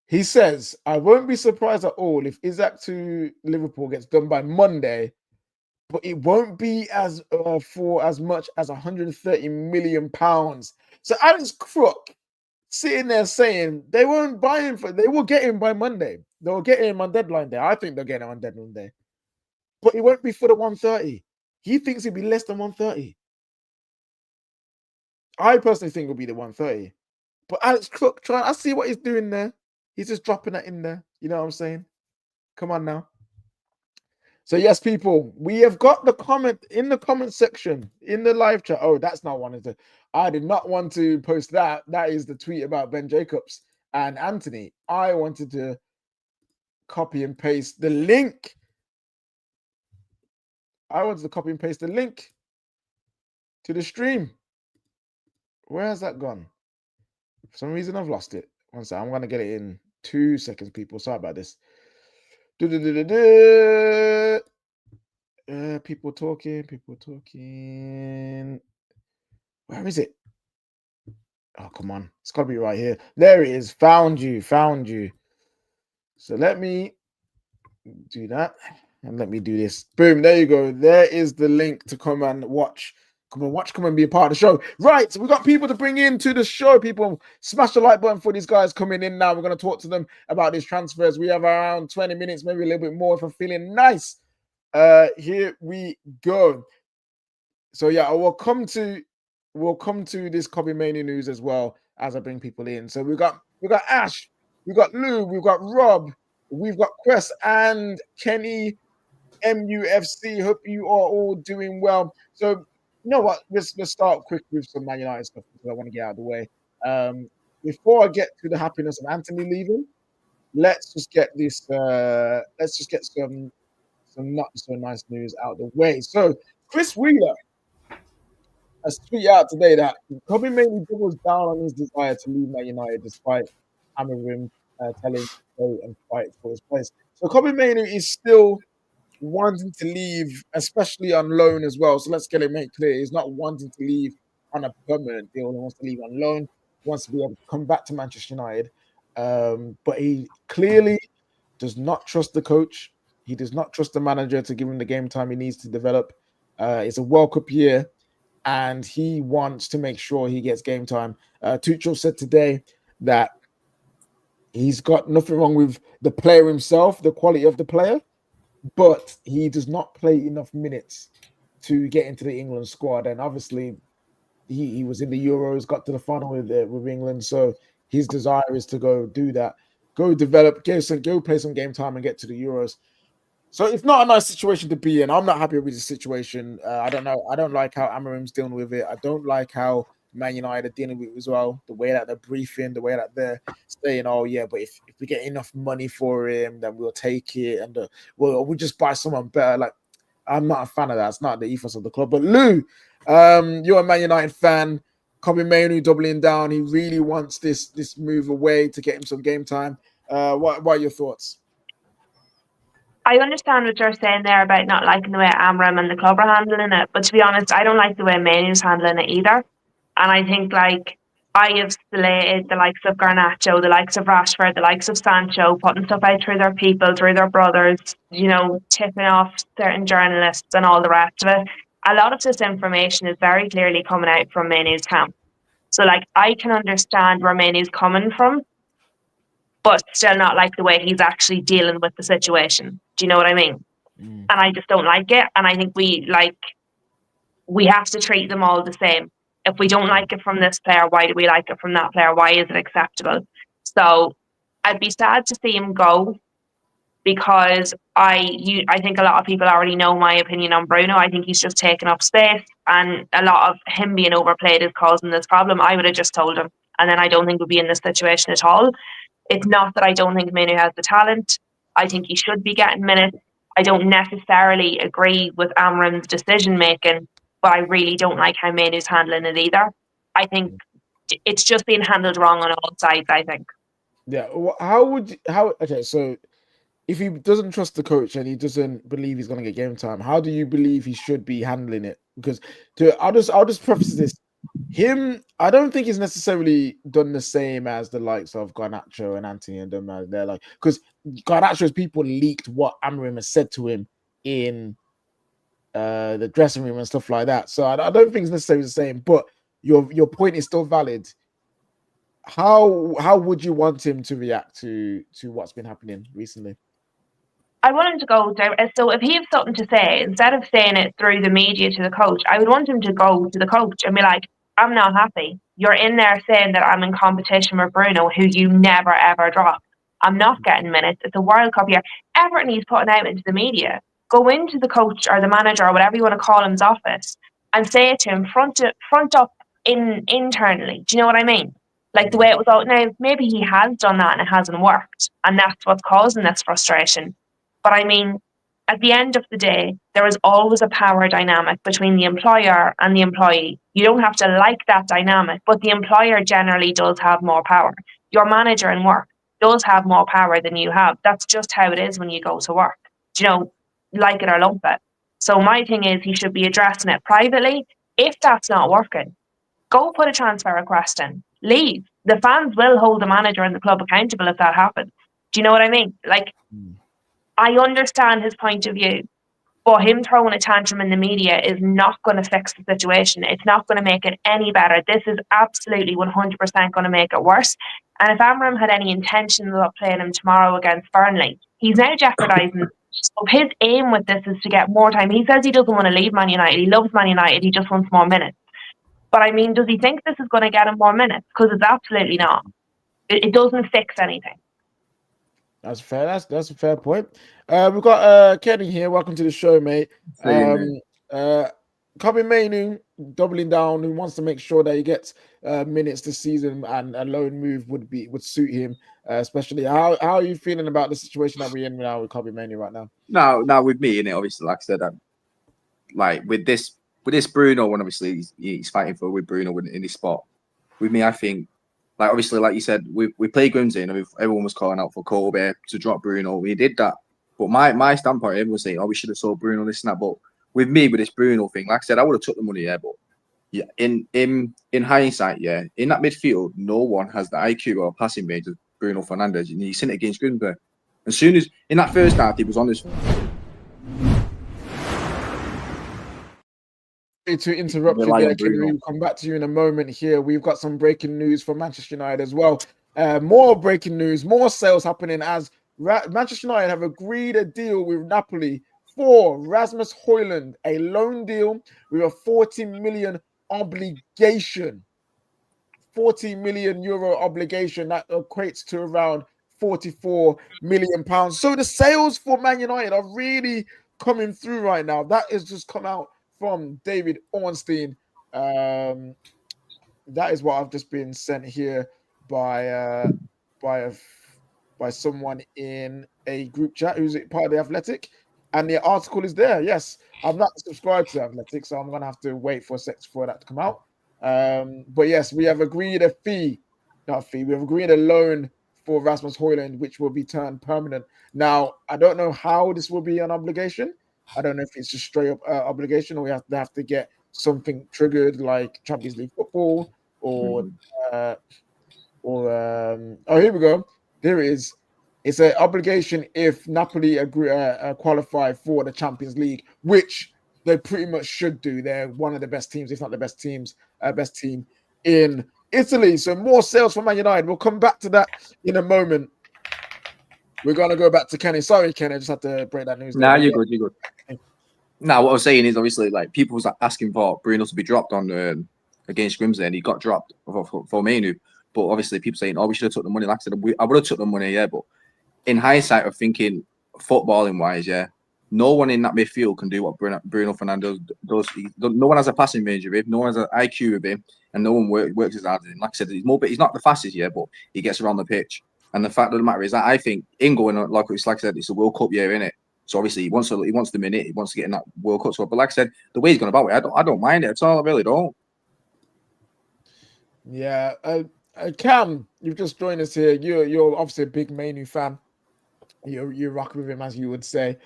He says, I won't be surprised at all if Isak to Liverpool gets done by Monday, but it won't be as for as much as £130 million. So Alex Crook sitting there saying they won't buy him they will get him by Monday. They'll get him on deadline day. I think they'll get him on deadline day. But it won't be for the 130. He thinks it'll be less than 130. I personally think it'll be the 130. But Alex Crook, I see what he's doing there. He's just dropping that in there. You know what I'm saying? Come on now. So yes, people, we have got the comment in the comment section in the live chat. Oh, that's not one. I did not want to post that. That is the tweet about Ben Jacobs and Antony. I wanted to copy and paste the link. I wanted to copy and paste the link to the stream. Where has that gone? For some reason, I've lost it. One second. I'm going to get it in 2 seconds, people. Sorry about this. People talking. Where is it? Oh, come on. It's got to be right here. There it is. Found you. So let me do that. And let me do this. Boom. There you go. There is the link to come and watch. Come and be a part of the show. Right. So we've got people to bring into the show. People, smash the like button for these guys coming in now. We're going to talk to them about these transfers. We have around 20 minutes, maybe a little bit more if I'm feeling nice. Here we go. So yeah, we'll come to this Kobbie Mainoo news as well as I bring people in. So we've got Ash, we've got Lou, we've got Rob, we've got Quest and Kenny MUFC. Hope you are all doing well. So you know what? Let's start quick with some Man United stuff because I want to get out of the way. Before I get to the happiness of Antony leaving, let's just get this. Let's just get some not so nice news out of the way. So Chris Wheeler has tweeted out today that Kobbie Mainoo doubles down on his desire to leave Man United despite hammering him, telling him to go and fight for his place. So Kobbie Mainoo is still wanting to leave, especially on loan as well. So let's get it made clear. He's not wanting to leave on a permanent deal. He wants to leave on loan. He wants to be able to come back to Manchester United. But he clearly does not trust the coach. He does not trust the manager to give him the game time he needs to develop. It's a World Cup year, and he wants to make sure he gets game time. Tuchel said today that he's got nothing wrong with the player himself, the quality of the player. but he does not play enough minutes to get into the England squad. And obviously, he was in the Euros, got to the final with England. So his desire is to go do that, go develop, go play some game time and get to the Euros. So it's not a nice situation to be in. I'm not happy with the situation. I don't know. I don't like how Amarim's dealing with it. I don't like how Man United are dealing with it as well. The way that they're briefing, the way that they're saying, "Oh yeah, but if we get enough money for him, then we'll take it, and we'll just buy someone better." Like, I'm not a fan of that. It's not the ethos of the club. But Lou, you're a Man United fan. Kobbie Mainoo doubling down. He really wants this move away to get him some game time. What are your thoughts? I understand what you're saying there about not liking the way Amram and the club are handling it, but to be honest, I don't like the way Mainoo's handling it either. And I think I have slated the likes of Garnacho, the likes of Rashford, the likes of Sancho, putting stuff out through their people, through their brothers, tipping off certain journalists and all the rest of it. A lot of this information is very clearly coming out from Mainoo's camp. So I can understand where Mainoo's coming from, but still not like the way he's actually dealing with the situation. Do you know what I mean? Mm. And I just don't like it. And I think we have to treat them all the same. If we don't like it from this player, why do we like it from that player? Why is it acceptable? So I'd be sad to see him go, because I think a lot of people already know my opinion on Bruno. I think he's just taking up space, and a lot of him being overplayed is causing this problem. I would have just told him, and then I don't think we'd be in this situation at all. It's not that I don't think Mainoo has the talent. I think he should be getting minutes. I don't necessarily agree with Amram's decision making, but I really don't like how Mainoo's handling it either. I think it's just being handled wrong on all sides, I think. Yeah. Okay, so if he doesn't trust the coach and he doesn't believe he's going to get game time, how do you believe he should be handling it? Because I'll just preface this. I don't think he's necessarily done the same as the likes of Garnacho and Antony and them. They're like, because Garnacho's people leaked what Amarim has said to him in the dressing room and stuff like that. So I don't think it's necessarily the same. But your point is still valid. How would you want him to react to what's been happening recently? I want him to go there. So if he has something to say, instead of saying it through the media to the coach, I would want him to go to the coach and be like, I'm not happy. You're in there saying that I'm in competition with Bruno, who you never ever drop. I'm not getting minutes. It's a World Cup year. Everything he's putting out into the media, go into the coach or the manager or whatever you want to call him's office and say it to him front up internally. Do you know what I mean? Like the way it was out now, maybe he has done that and it hasn't worked. And that's what's causing this frustration. But I mean, at the end of the day, there is always a power dynamic between the employer and the employee. You don't have to like that dynamic, but the employer generally does have more power. Your manager in work does have more power than you have. That's just how it is when you go to work. Like it or lump it. So my thing is he should be addressing it privately. If that's not working, go put a transfer request in. Leave. The fans will hold the manager and the club accountable if that happens. Do you know what I mean? I understand his point of view, but him throwing a tantrum in the media is not going to fix the situation. It's not going to make it any better. This is absolutely 100% going to make it worse. And if Amram had any intentions of playing him tomorrow against Burnley, he's now jeopardising. So his aim with this is to get more time. He says he doesn't want to leave Man United. He loves Man United. He just wants more minutes. But I mean, does he think this is going to get him more minutes? Because it's absolutely not. It doesn't fix anything. That's fair. That's a fair point. We've got Kenny here. Welcome to the show, mate. Kobbie Mainoo doubling down, who wants to make sure that he gets minutes this season, and a loan move would suit him, especially. How are you feeling about the situation that we're in now with Kobbie Mainoo right now? Now with me in it, obviously, like I said, with this Bruno one, obviously he's fighting with Bruno in this spot. With me, I think. Obviously, like you said, we played Guernsey and everyone was calling out for Kobbie to drop Bruno. We did that. But my standpoint, everyone was saying, we should have sold Bruno, this and that. But with me, with this Bruno thing, like I said, I would have took the money, yeah. But yeah, in hindsight, yeah, in that midfield, no one has the IQ or passing range of Bruno Fernandes. And he's seen it against Guernsey. As soon as, in that first half, he was on his... To interrupt you there, Kenny. We'll come back to you in a moment here. We've got some breaking news from Manchester United as well. More breaking news, more sales happening as Manchester United have agreed a deal with Napoli for Rasmus Højlund, a loan deal with a 40 million obligation. 40 million euro obligation that equates to around 44 million pounds. So the sales for Man United are really coming through right now. That has just come out from David Ornstein. That is what I've just been sent here by someone in a group chat who's part of the Athletic, and the article is there. Yes, I'm not subscribed to Athletic, so I'm gonna have to wait for a sec for that to come out. But yes, we have agreed a fee, not a fee. We have agreed a loan for Rasmus Højlund, which will be turned permanent. Now, I don't know how this will be an obligation. I don't know if it's just straight up obligation, or we have to get something triggered like Champions League football or oh, here we go. There it is. It's an obligation if Napoli qualify for the Champions League, which they pretty much should do. They're one of the best teams, if not the best team in Italy. So more sales for Man United. We'll come back to that in a moment. We're going to go back to Kenny. Sorry, Kenny, I just had to break that news. Nah, you're good. Now, what I was saying is obviously like people was asking for Bruno to be dropped on against Grimsby, and he got dropped for Mainoo. But obviously, people saying, "Oh, we should have took the money." Like I said, I would have took the money, yeah. But in hindsight, of thinking footballing wise, yeah, no one in that midfield can do what Bruno Fernandes does. No one has a passing range of him. No one has an IQ of him, and no one works as hard as him. Like I said, he's not the fastest, yeah, but he gets around the pitch. And the fact of the matter is that I think in going on, like I said, it's a World Cup year, innit? So obviously he wants the minute, he wants to get in that World Cup. So, but like I said, the way he's gone about it, I don't mind it at all. I really don't. Yeah, Cam, you've just joined us here. You're obviously a big Mainoo fan. You rock with him, as you would say.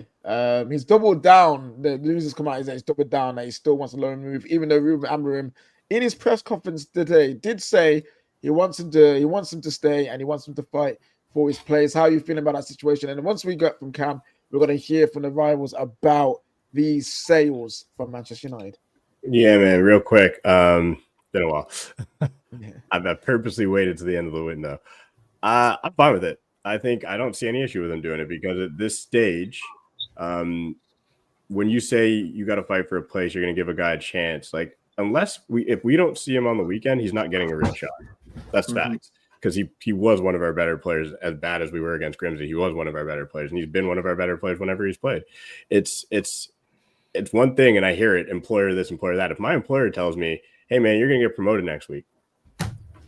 He's doubled down. The news has come out is that he's doubled down, that he still wants a loan move, even though Ruben Amorim in his press conference today did say he wants him to stay and he wants him to fight for his place. How are you feeling about that situation? And once we get from Cam, we're going to hear from the rivals about these sales from Manchester United. Yeah, man, real quick. Been a while. I've purposely waited to the end of the window. I'm fine with it. I think I don't see any issue with him doing it, because at this stage, when you say you got to fight for a place, you're going to give a guy a chance. Like, if we don't see him on the weekend, he's not getting a real shot. That's facts. Because he was one of our better players. As bad as we were against Grimsby, he was one of our better players, and he's been one of our better players whenever he's played. It's one thing, and I hear it, employer this, employer that. If my employer tells me, hey, man, you're going to get promoted next week,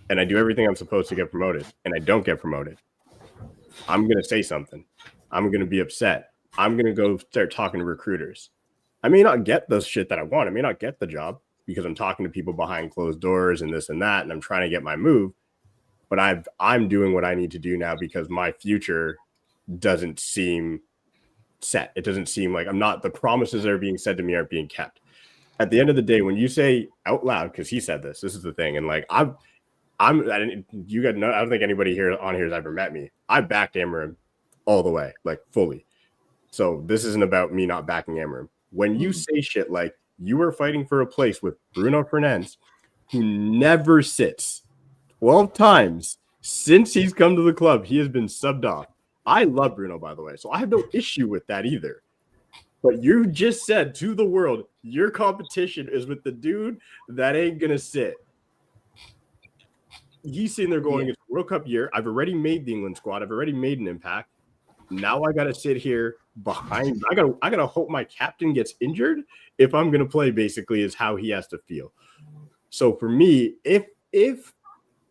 and I do everything I'm supposed to get promoted, and I don't get promoted, I'm going to say something. I'm going to be upset. I'm going to go start talking to recruiters. I may not get the shit that I want. I may not get the job because I'm talking to people behind closed doors and this and that, and I'm trying to get my move. But I'm doing what I need to do now because my future doesn't seem set. It doesn't seem like the promises that are being said to me aren't being kept. At the end of the day, when you say out loud, because he said this is the thing, and like I don't think anybody here has ever met me. I backed Amorim all the way, like fully. So this isn't about me not backing Amorim. When you say shit like you are fighting for a place with Bruno Fernandes, who never sits 12 times since he's come to the club, he has been subbed off. I love Bruno, by the way, so I have no issue with that either. But you just said to the world, your competition is with the dude that ain't going to sit. He's sitting there going, it's World Cup year. I've already made the England squad. I've already made an impact. Now I got to sit here behind. I got to hope my captain gets injured if I'm going to play, basically, is how he has to feel. So for me, if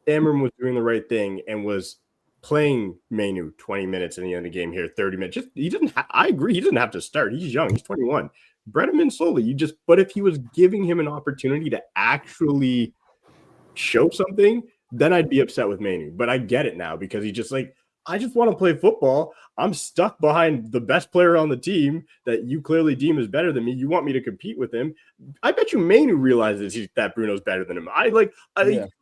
Amorim was doing the right thing and was playing Mainoo 20 minutes in the end of the game here, 30 minutes, I agree, he doesn't have to start. He's young. He's 21. Bred him in slowly. But if he was giving him an opportunity to actually show something, then I'd be upset with Mainoo. But I get it now because he's just like, I just want to play football. I'm stuck behind the best player on the team that you clearly deem is better than me. You want me to compete with him. I bet you Mainoo realizes that Bruno's better than him.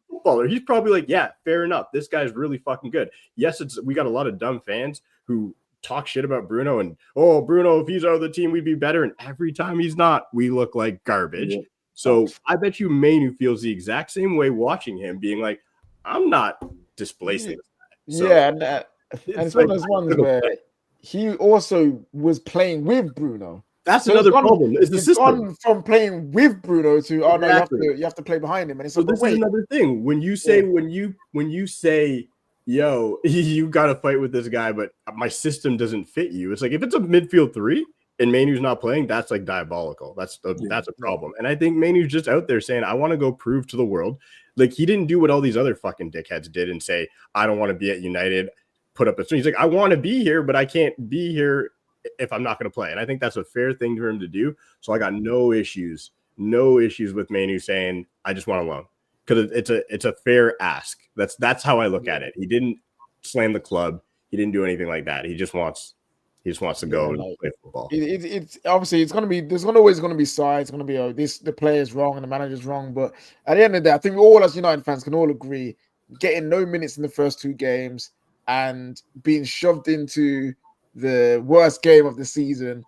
Footballer. He's probably like, yeah, fair enough. This guy's really fucking good. Yes, we got a lot of dumb fans who talk shit about Bruno and, oh, Bruno, if he's out of the team, we'd be better. And every time he's not, we look like garbage. Yeah. So I bet you Mainoo feels the exact same way watching him, being like, I'm not displacing. So, yeah, and it's one of those ones where he also was playing with Bruno. That's another problem. Is the It's system gone from playing with Bruno to no, Exactly. you have to play behind him. And it's So like, this wait, is another thing. When you say when you say, yo, you got to fight with this guy, but my system doesn't fit you. It's like if it's a midfield three and Mainoo's not playing, that's like diabolical. That's a problem. And I think Mainoo's just out there saying, I want to go prove to the world. Like he didn't do what all these other fucking dickheads did and say, I don't want to be at United, put up a string. He's like, I want to be here, but I can't be here if I'm not going to play. And I think that's a fair thing for him to do. So I got no issues with Mainoo saying, I just want a loan. Because it's a fair ask. That's how I look at it. He didn't slam the club. He didn't do anything like that. He just wants to go and play football. It's obviously it's gonna be always gonna be sides. It's gonna be the player's wrong and the manager's wrong. But at the end of the day, I think we all as United fans can all agree getting no minutes in the first two games and being shoved into the worst game of the season,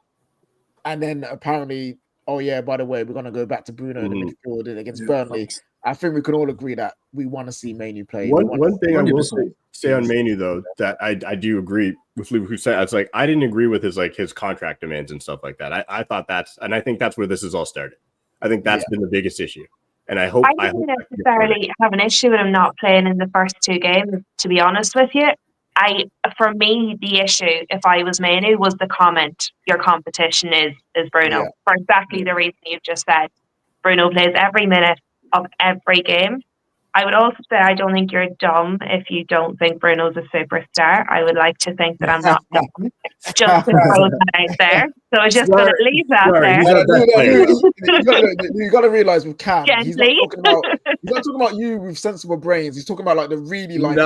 and then apparently, oh yeah, by the way, we're gonna go back to Bruno in the midfield against Burnley. I think we can all agree that we want to see Mainoo play. One thing I will say on Mainoo though, that I do agree with Luke who said it's like I didn't agree with his contract demands and stuff like that. I thought I think that's where this has all started. I think that's been the biggest issue. And I didn't necessarily have an issue with him not playing in the first two games, to be honest with you. For me, the issue, if I was Mainoo, was the comment, your competition is Bruno. Yeah. For exactly the reason you've just said. Bruno plays every minute of every game. I would also say I don't think you're dumb if you don't think Bruno's a superstar. I would like to think that I'm not dumb. Just to throw that out there. So I just going to leave that there. You got to realize with Cam, he's not talking about you with sensible brains. He's talking about like the really like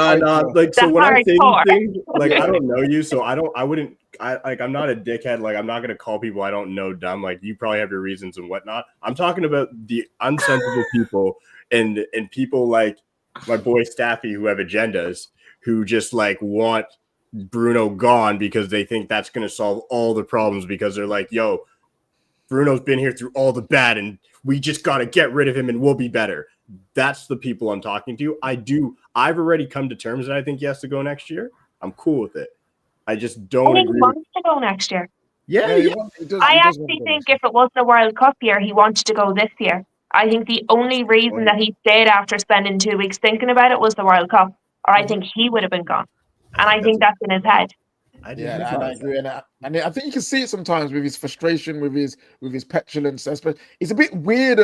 like so when I'm saying things like I don't know you, so I'm not a dickhead. Like I'm not gonna call people I don't know dumb. Like you probably have your reasons and whatnot. I'm talking about the unsensible people and people like my boy Staffy who have agendas who just like want Bruno gone because they think that's going to solve all the problems because they're like, yo, Bruno's been here through all the bad and we just got to get rid of him and we'll be better. That's the people I'm talking to. I've already come to terms that I think he has to go next year. I'm cool with it. I just don't agree. He wants to go next year. Yeah. I actually think if it wasn't a World Cup year, he wanted to go this year. I think the only reason that he stayed after spending 2 weeks thinking about it was the World Cup, or I think he would have been gone. And I think that's in his head. I agree. And I think you can see it sometimes with his frustration, with his petulance. It's a bit weird.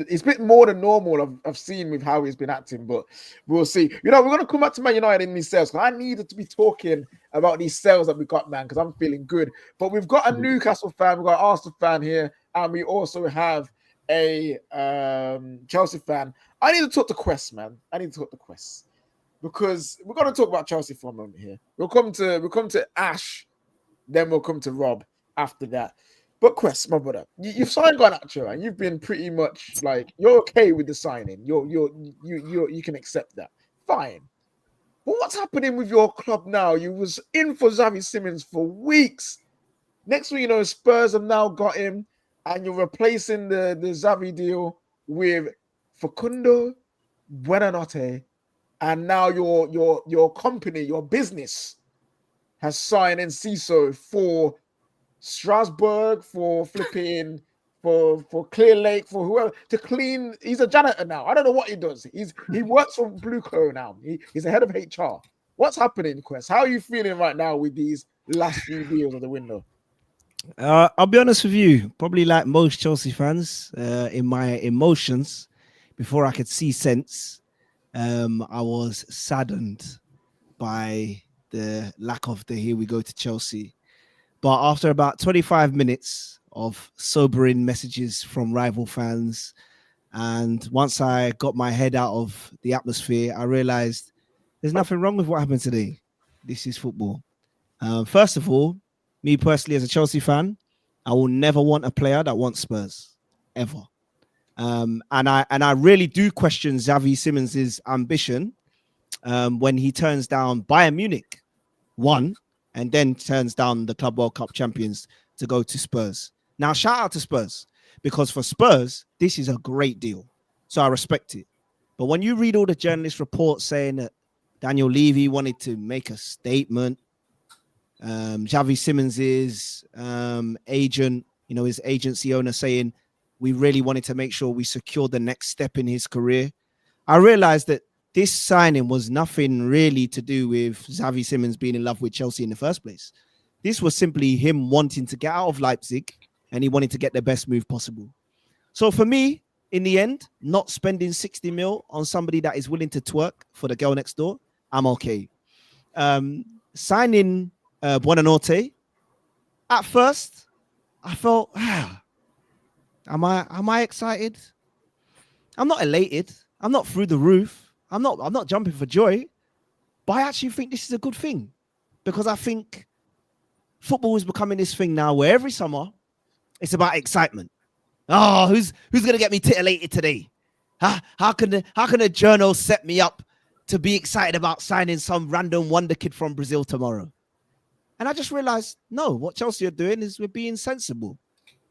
It's a bit more than normal. I've seen with how he's been acting, but we'll see. We're going to come back to Man United in these sales because I needed to be talking about these sales that we got, man, because I'm feeling good. But we've got a Newcastle fan, we've got an Arsenal fan here, and we also have a Chelsea fan. I need to talk to Quest, man. Because we're going to talk about Chelsea for a moment here. We'll come to Ash, then we'll come to Rob after that. But Quest, my brother, you've signed Garnacho, and you've been pretty much like you're okay with the signing. You can accept that. Fine. But what's happening with your club now? You was in for Xavi Simons for weeks. Next thing you know, Spurs have now got him, and you're replacing the Xavi deal with Facundo Buonanotte. And now your company, your business, has signed Enciso for Strasbourg, for flipping, for Clear Lake, for whoever to clean. He's a janitor now. I don't know what he does. He works for Blue Co now. He's the head of HR. What's happening, Quest? How are you feeling right now with these last few deals of the window? I'll be honest with you. Probably like most Chelsea fans, in my emotions, before I could see sense. I was saddened by the lack of the here we go to Chelsea. But after about 25 minutes of sobering messages from rival fans, and once I got my head out of the atmosphere, I realized there's nothing wrong with what happened today. This is football. First of all, me personally as a Chelsea fan, I will never want a player that wants Spurs, ever. And I really do question Xavi Simons' ambition when he turns down Bayern Munich, one, and then turns down the Club World Cup champions to go to Spurs. Now, shout out to Spurs, because for Spurs, this is a great deal. So I respect it. But when you read all the journalist reports saying that Daniel Levy wanted to make a statement, Xavi Simons' agent, his agency owner saying we really wanted to make sure we secure the next step in his career. I realized that this signing was nothing really to do with Xavi Simons being in love with Chelsea in the first place. This was simply him wanting to get out of Leipzig, and he wanted to get the best move possible. So for me, in the end, not spending 60 mil on somebody that is willing to twerk for the girl next door, I'm okay. Signing Buonanotte, at first, I felt, am I excited? I'm not elated. I'm not through the roof. I'm not jumping for joy. But I actually think this is a good thing, because I think football is becoming this thing now where every summer it's about excitement. Oh, who's gonna get me titillated today? How can a journal set me up to be excited about signing some random wonder kid from Brazil tomorrow? And I just realized, no, what Chelsea are doing is we're being sensible.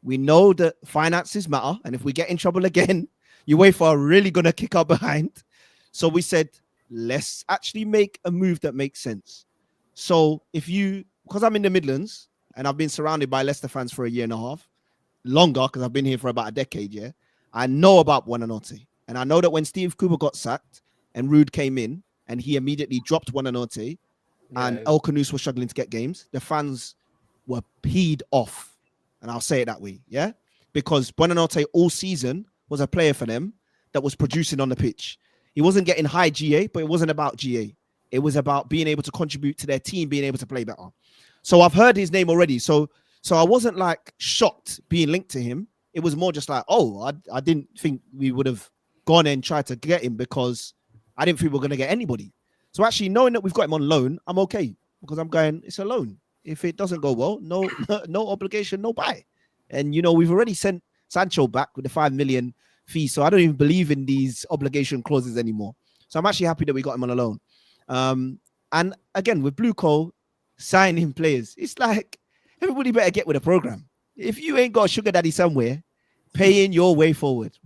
We know that finances matter, and if we get in trouble again, UEFA are really gonna kick our behind. So we said, let's actually make a move that makes sense. So because I'm in the Midlands and I've been surrounded by Leicester fans for a year and a half, longer, because I've been here for about a decade, yeah, I know about Buonanotte. And I know that when Steve Cooper got sacked and Ruud came in and he immediately dropped Buonanotte and El Khanous was struggling to get games, the fans were peed off. And I'll say it that way, yeah? Because Buonanotte all season was a player for them that was producing on the pitch. He wasn't getting high GA, but it wasn't about GA. It was about being able to contribute to their team, being able to play better. So I've heard his name already. So I wasn't like shocked being linked to him. It was more just like, oh, I didn't think we would have gone and tried to get him, because I didn't think we were going to get anybody. So actually knowing that we've got him on loan, I'm okay, because I'm going, it's a loan. If it doesn't go well, no obligation, no buy. And, we've already sent Sancho back with the 5 million fee. So I don't even believe in these obligation clauses anymore. So I'm actually happy that we got him on a loan. And again, with Blue Coal signing players, it's like everybody better get with a program. If you ain't got a sugar daddy somewhere paying your way forward,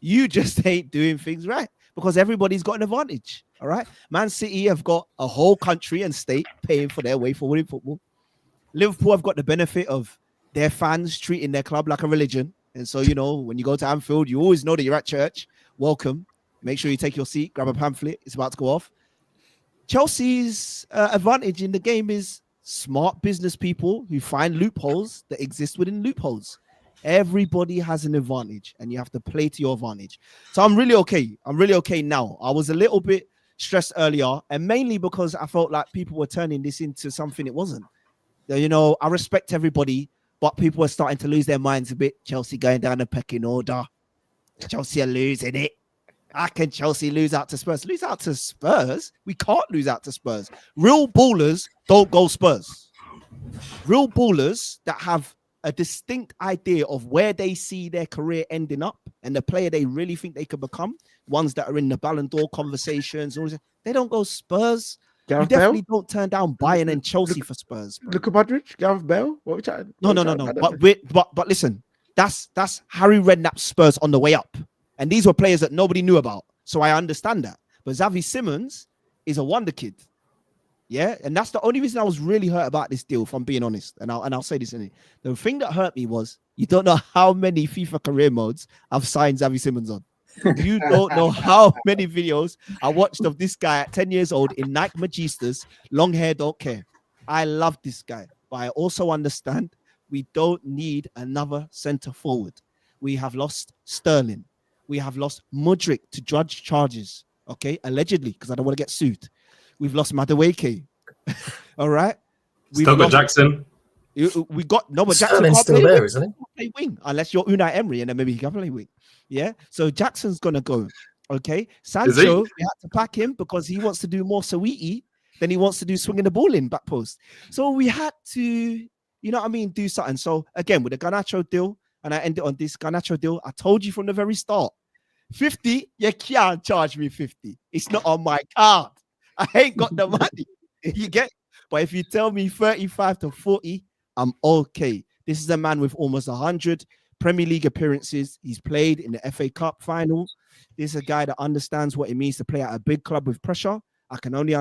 you just ain't doing things right, because everybody's got an advantage. All right. Man City have got a whole country and state paying for their way forward in football. Liverpool have got the benefit of their fans treating their club like a religion. And so, when you go to Anfield, you always know that you're at church. Welcome. Make sure you take your seat, grab a pamphlet. It's about to go off. Chelsea's advantage in the game is smart business people who find loopholes that exist within loopholes. Everybody has an advantage, and you have to play to your advantage. So I'm really okay. I'm really okay now. I was a little bit stressed earlier, and mainly because I felt like people were turning this into something it wasn't. I respect everybody, but people are starting to lose their minds a bit. Chelsea going down the pecking order. Chelsea are losing it. How can Chelsea lose out to Spurs? Lose out to Spurs? We can't lose out to Spurs. Real ballers don't go Spurs. Real ballers that have a distinct idea of where they see their career ending up and the player they really think they could become, ones that are in the Ballon d'Or conversations, they don't go Spurs. Gareth you definitely Bale? don't turn down Bayern and Chelsea for Spurs. Bro. Luka Modric, Gareth Bale. What are we chatting? No. But listen, that's Harry Redknapp's Spurs on the way up. And these were players that nobody knew about. So I understand that. But Xavi Simons is a wonder kid. Yeah. And that's the only reason I was really hurt about this deal, if I'm being honest. And I'll say this in it. The thing that hurt me was you don't know how many FIFA career modes I've signed Xavi Simons on. You don't know how many videos I watched of this guy at 10 years old in Nike Magistas, long hair, don't care. I love this guy. But I also understand we don't need another centre forward. We have lost Sterling. We have lost Mudryk to judge charges, okay? Allegedly, because I don't want to get sued. We've lost Madueke. All right? Still got Jackson. We got no, but Jackson Sterling's can't still play there, wing. isn't he? Play wing unless you're Unai Emery, and then maybe he can play wing. Yeah, so Jackson's gonna go. Okay, Sancho, we had to pack him because he wants to do more Saweetie than he wants to do swinging the ball in back post. So we had to, do something. So again, with the Garnacho deal, and I ended on this Garnacho deal, I told you from the very start, 50, you can't charge me 50. It's not on my card. I ain't got the money. You get? But if you tell me 35 to 40, I'm okay. This is a man with almost 100 Premier League appearances. He's played in the FA Cup final. This is a guy that understands what it means to play at a big club with pressure. I can only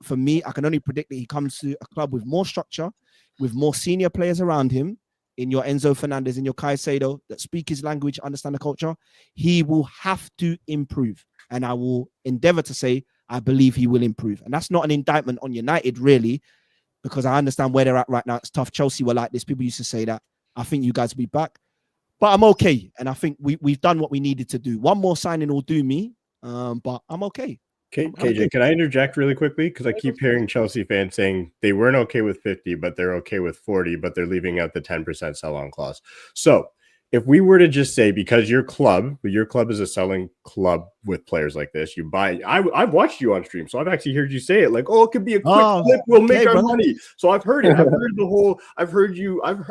for me, I can only predict that he comes to a club with more structure, with more senior players around him, in your Enzo Fernandez, in your Caicedo, that speak his language, understand the culture. He will have to improve. And I will endeavor to say, I believe he will improve. And that's not an indictment on United, really, because I understand where they're at right now. It's tough. Chelsea were like this. People used to say that. I think you guys will be back. But I'm okay. And I think we've done what we needed to do. One more signing will do me, but I'm okay. KJ, can I interject really quickly? Because I keep hearing Chelsea fans saying they weren't okay with 50, but they're okay with 40, but they're leaving out the 10% sell-on clause. So if we were to just say, because your club is a selling club with players like this, you buy. I've watched you on stream, so I've actually heard you say it like, "Oh, it could be a quick flip. We'll make our money." So I've heard it. I've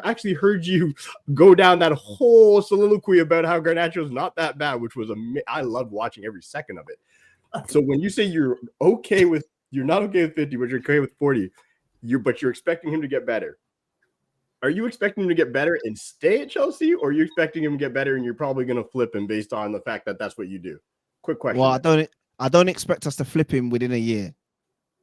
actually heard you go down that whole soliloquy about how Garnacho's not that bad, which was I loved watching every second of it. So when you say you're not okay with 50, but you're okay with 40, but you're expecting him to get better. Are you expecting him to get better and stay at Chelsea, or are you expecting him to get better and you're probably going to flip him based on the fact that that's what you do? Quick question. Well, I don't expect us to flip him within a year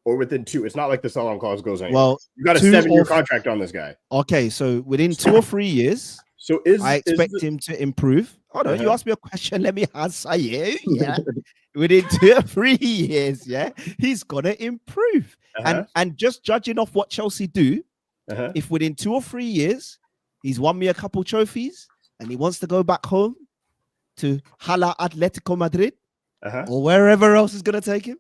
or within 2. It's not like the sell-on clause goes anywhere. Well, you got a 7-year contract on this guy. Okay, so within 2 or 3 years, so I expect him to improve. Oh no, you asked me a question. Let me answer you. Yeah. Within 2 or 3 years, yeah, he's gonna improve. And just judging off what Chelsea do, if within 2 or 3 years he's won me a couple trophies and he wants to go back home to Hala Atletico Madrid or wherever else is gonna take him,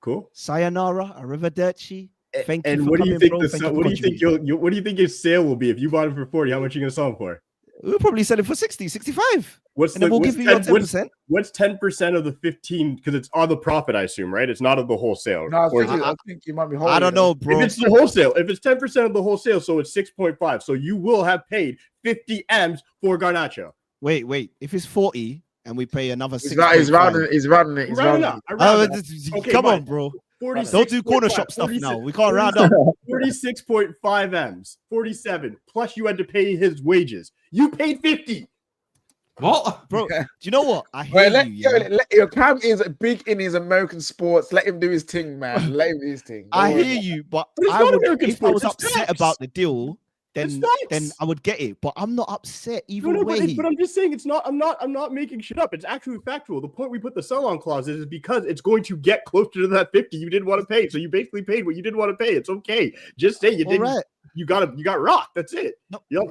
cool. Sayonara, arrivederci. Thank you. And for what do you coming, think? What do you think? What do you think his sale will be if you bought him for 40? How much are you gonna sell him for? We'll probably sell it for 60, 65. What's and then we'll give you your 10%. What's 10% of the 15? Because it's on the profit, I assume, right? It's not of the wholesale. No, I think you might be holding. I don't know, bro. If it's the wholesale, if it's 10% of the wholesale, so it's 6.5. So you will have paid 50 M's for Garnacho. Wait. If it's 40 and we pay another 6, he's rounding it. Come on, bro. 46. Don't do corner shop stuff now. We can't round up. 46.5 M's, 47. Plus you had to pay his wages. You paid 50. What? Bro, do you know what? I hear you. Cam is big in his American sports. Let him do his thing, man. Let him do his thing. I hear you, but if I was upset about the deal, then I would get it. But I'm not upset either way. But I'm just saying it's not. I'm not making shit up. It's actually factual. The point we put the sell-on clause is because it's going to get closer to that 50 you didn't want to pay. So you basically paid what you didn't want to pay. It's okay. Just say you didn't. Right. You got rocked. That's it. No. All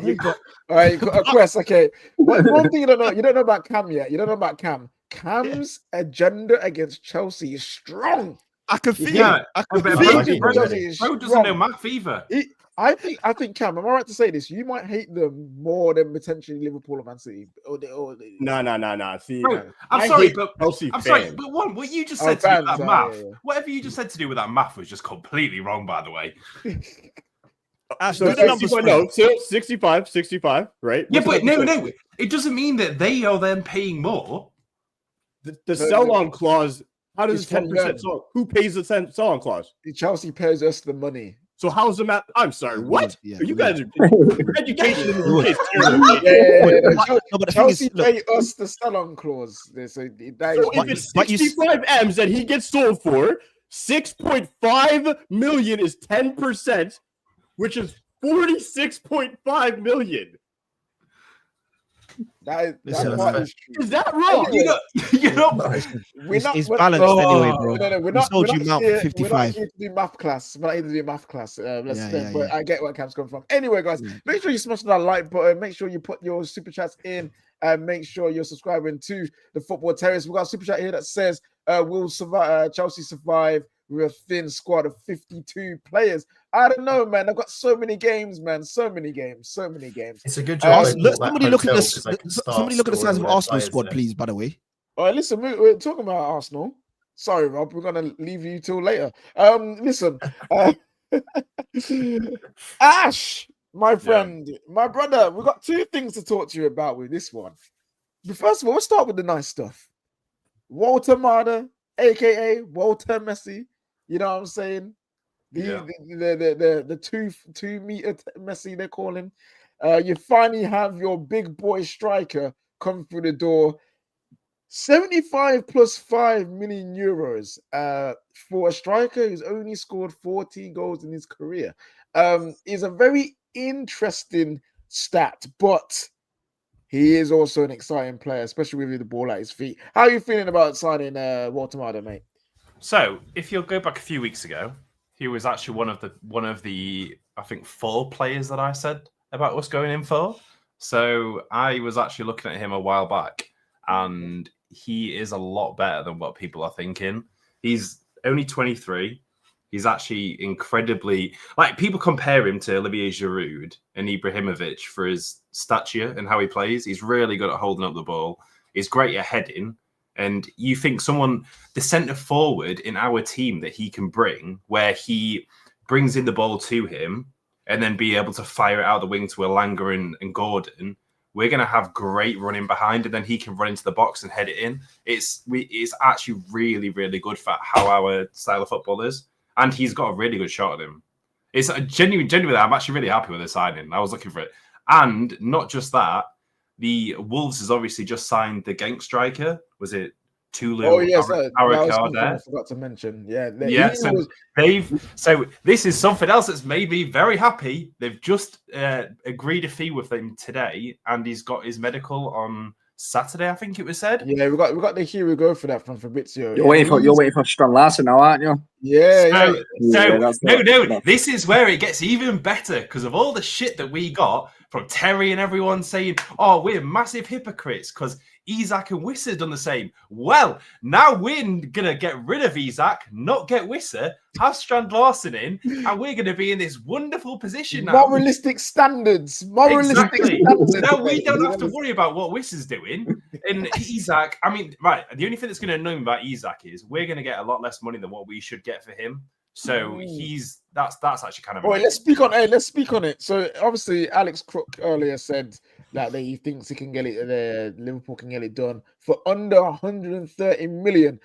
right, Chris. Okay. One thing you don't know about Cam yet. You don't know about Cam. Cam's agenda against Chelsea is strong. I can feel it. Bro doesn't know math either. I think Cam, am I right to say this? You might hate them more than potentially Liverpool or Man City. No. See, bro, I'm sorry, but what you just said to do with that math, whatever you just said to do with that math was just completely wrong, by the way. So 65, right? Yeah, but no. It doesn't mean that they are then paying more. The sell-on clause. How does 10% sell? Who pays the sell-on clause? Chelsea pays us the money. So how's the math? I'm sorry. What? You guys are education in the Chelsea pay us the sell-on clause. So if it's 65 M's that he gets sold for, 6.5 million is 10%, which is 46.5 million. Is that wrong? It's balanced anyway, bro. We're not here 55. to do math class. We're not here to do math class. But I get where Cam's coming from. Anyway, guys, make sure you smash that like button. Make sure you put your super chats in, and make sure you're subscribing to the Football Terrace. We've got a super chat here that says, "Will survive? Chelsea survive with a thin squad of 52 players?" I don't know, man. I've got so many games, man. So many games. It's a good job. Somebody look at the size of Arsenal squad, please. By the way. All right, listen. We're talking about Arsenal. Sorry, Rob. We're gonna leave you till later. Listen, Ash, my friend, my brother. We've got 2 things to talk to you about with this one. But first of all, we'll start with the nice stuff. Walter Mada, aka Walter Messi. You know what I'm saying? The 2 meter Messi they're calling. You finally have your big boy striker come through the door. 75 plus 5 million euros for a striker who's only scored 14 goals in his career. Is a very interesting stat, but he is also an exciting player, especially with the ball at his feet. How are you feeling about signing Walter Marder, mate? So, if you'll go back a few weeks ago, he was actually one of the I think 4 players that I said about us going in for. So I was actually looking at him a while back, and he is a lot better than what people are thinking. He's only 23. He's actually incredibly, like, people compare him to Olivier Giroud and Ibrahimovic for his stature and how he plays. He's really good at holding up the ball. He's great at heading. And you think the centre forward in our team that he can bring, where he brings in the ball to him and then be able to fire it out the wing to Elanga and Gordon, we're going to have great running behind, and then he can run into the box and head it in. It's actually really, really good for how our style of football is. And he's got a really good shot at him. It's a genuinely, I'm actually really happy with the signing. I was looking for it. And not just that, the Wolves has obviously just signed the Genk striker. Was it Tulu? Oh yes, I forgot to mention. Yeah, so this is something else that's made me very happy. They've just agreed a fee with him today, and he's got his medical on Saturday, I think it was said. Yeah, we got the here we go for that from Fabrizio. You're waiting for Strong Larsen now, aren't you? Yeah. No. This is where it gets even better because of all the shit that we got from Terry and everyone saying, "Oh, we're massive hypocrites because Isak and Wissa done the same." Well, now we're gonna get rid of Isak, not get Wissa, have Strand Larsen in, and we're gonna be in this wonderful position now. Moralistic standards. Exactly. Now we don't have to worry about what Wissa's doing. And Isak, I mean, right. The only thing that's gonna annoy me about Isak is we're gonna get a lot less money than what we should get for him. So that's actually kind of. Wait, let's speak on it. So obviously, Alex Crook earlier said that he thinks he can get it. Liverpool can get it done for under 130 million.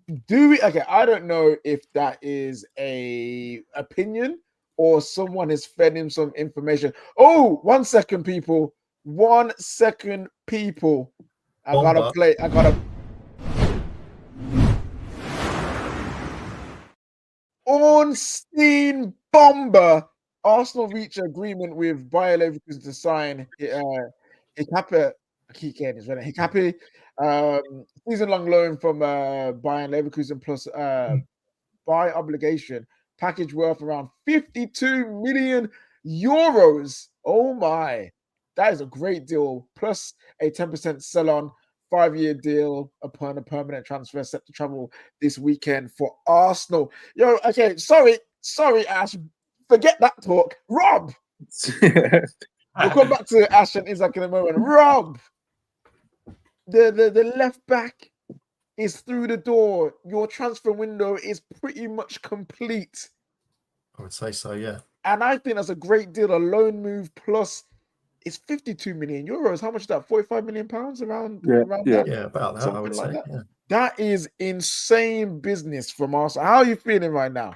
I don't know if that is a opinion or someone has fed him some information. Oh, 1 second, people. 1 second, people. I gotta. Ornstein Bomber. Arsenal reach an agreement with Bayer Leverkusen to sign Hincape. I keep getting his right. Hincape, season-long loan from Bayern Leverkusen plus buy obligation package worth around 52 million euros. Oh my, that is a great deal. Plus a 10% sell-on. 5-year deal upon a permanent transfer set to travel this weekend for Arsenal. Okay, sorry, Ash. Forget that talk. Rob! We'll come back to Ash and Isak in a moment. Rob! The left back is through the door. Your transfer window is pretty much complete. I would say so, yeah. And I think that's a great deal. A loan move plus it's 52 million euros. How much is that? 45 million pounds around that? Yeah, about that. Something I would say. that. Yeah. That is insane business from Arsenal. How are you feeling right now?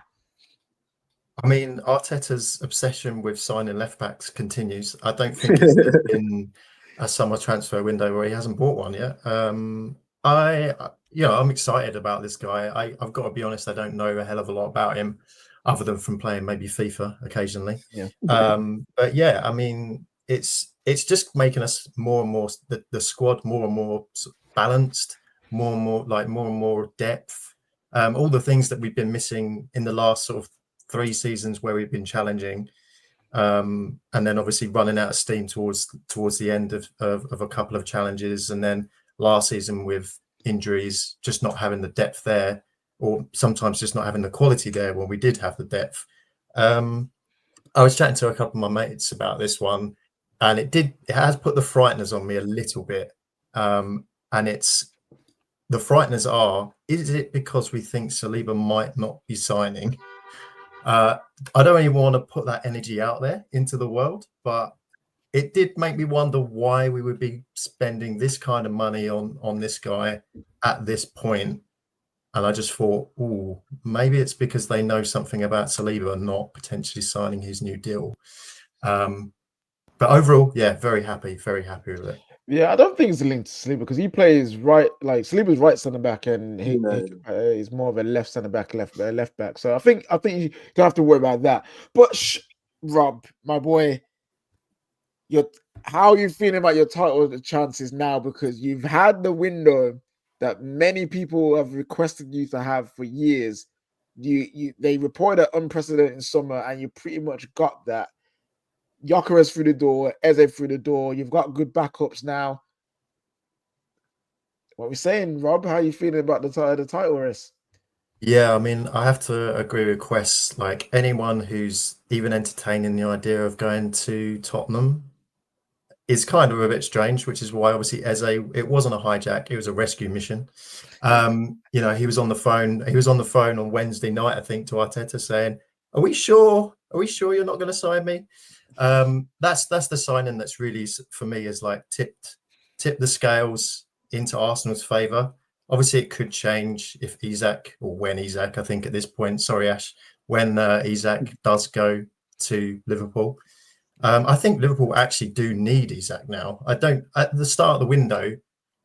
I mean, Arteta's obsession with signing left backs continues. I don't think there's been a summer transfer window where he hasn't bought one yet. I'm excited about this guy. I've got to be honest, I don't know a hell of a lot about him other than from playing maybe FIFA occasionally. Yeah. But yeah, I mean, it's just making us more and more the squad more and more balanced, more and more depth. All the things that we've been missing in the last sort of 3 seasons where we've been challenging, and then obviously running out of steam towards the end of a couple of challenges, and then last season with injuries, just not having the depth there, or sometimes just not having the quality there when we did have the depth. I was chatting to a couple of my mates about this one, and it has put the frighteners on me a little bit. And it's the frighteners are: is it because we think Saliba might not be signing? I don't really want to put that energy out there into the world, but it did make me wonder why we would be spending this kind of money on this guy at this point. And I just thought, maybe it's because they know something about Saliba and not potentially signing his new deal. But overall, yeah, very happy with it. Yeah, I don't think it's linked to Saliba because he plays right, like Saliba's right centre back, and he's more of a left centre back, left back. So I think you don't have to worry about that. But Rob, my boy, how are you feeling about your title chances now? Because you've had the window that many people have requested you to have for years. They reported an unprecedented summer, and you pretty much got that. Gyökeres through the door, Eze through the door. You've got good backups now. What we're saying, Rob, how are you feeling about the title race? Yeah, I mean, I have to agree with Quest. Like anyone who's even entertaining the idea of going to Tottenham is kind of a bit strange, which is why obviously Eze, it wasn't a hijack, it was a rescue mission. You know, he was on the phone. He was on the phone on Wednesday night, I think, to Arteta saying, "Are we sure? Are we sure you're not going to sign me?" That's the signing that's really for me is like tipped the scales into Arsenal's favour. Obviously, it could change if Isak, or when Isak, I think at this point, sorry, Ash, when Isak does go to Liverpool. I think Liverpool actually do need Isak now. I don't, at the start of the window,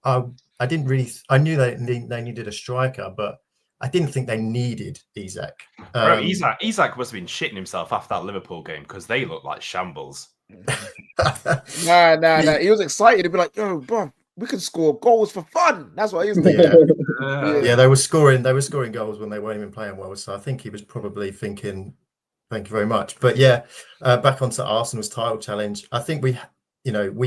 I didn't really, I knew they needed a striker, but I didn't think they needed Isak. Bro, Isak must have been shitting himself after that Liverpool game because they looked like shambles. Nah. He was excited to be like, yo, bro, we can score goals for fun. That's what he was thinking. Yeah, they were scoring goals when they weren't even playing well. So I think he was probably thinking, thank you very much. But yeah, back onto Arsenal's title challenge. I think we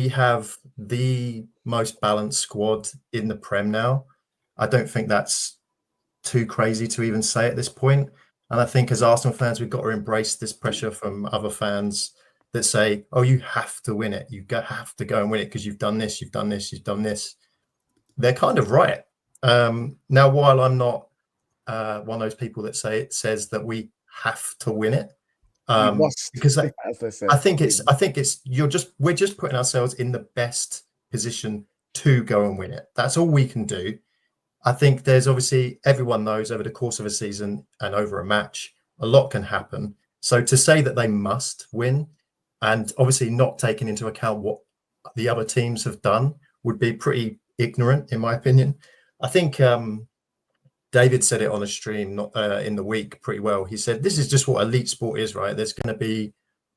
have the most balanced squad in the Prem now. I don't think that's too crazy to even say at this point. And I think as Arsenal fans, we've got to embrace this pressure from other fans that say, "Oh, you have to win it. You have to go and win it because you've done this, you've done this, you've done this." They're kind of right. Now, while I'm not one of those people that says that we have to win it, because I think it's we're just putting ourselves in the best position to go and win it. That's all we can do. I think there's obviously, everyone knows over the course of a season and over a match, a lot can happen. So to say that they must win, and obviously not taking into account what the other teams have done, would be pretty ignorant, in my opinion. I think David said it on a stream in the week pretty well. He said, this is just what elite sport is, right? There's going to be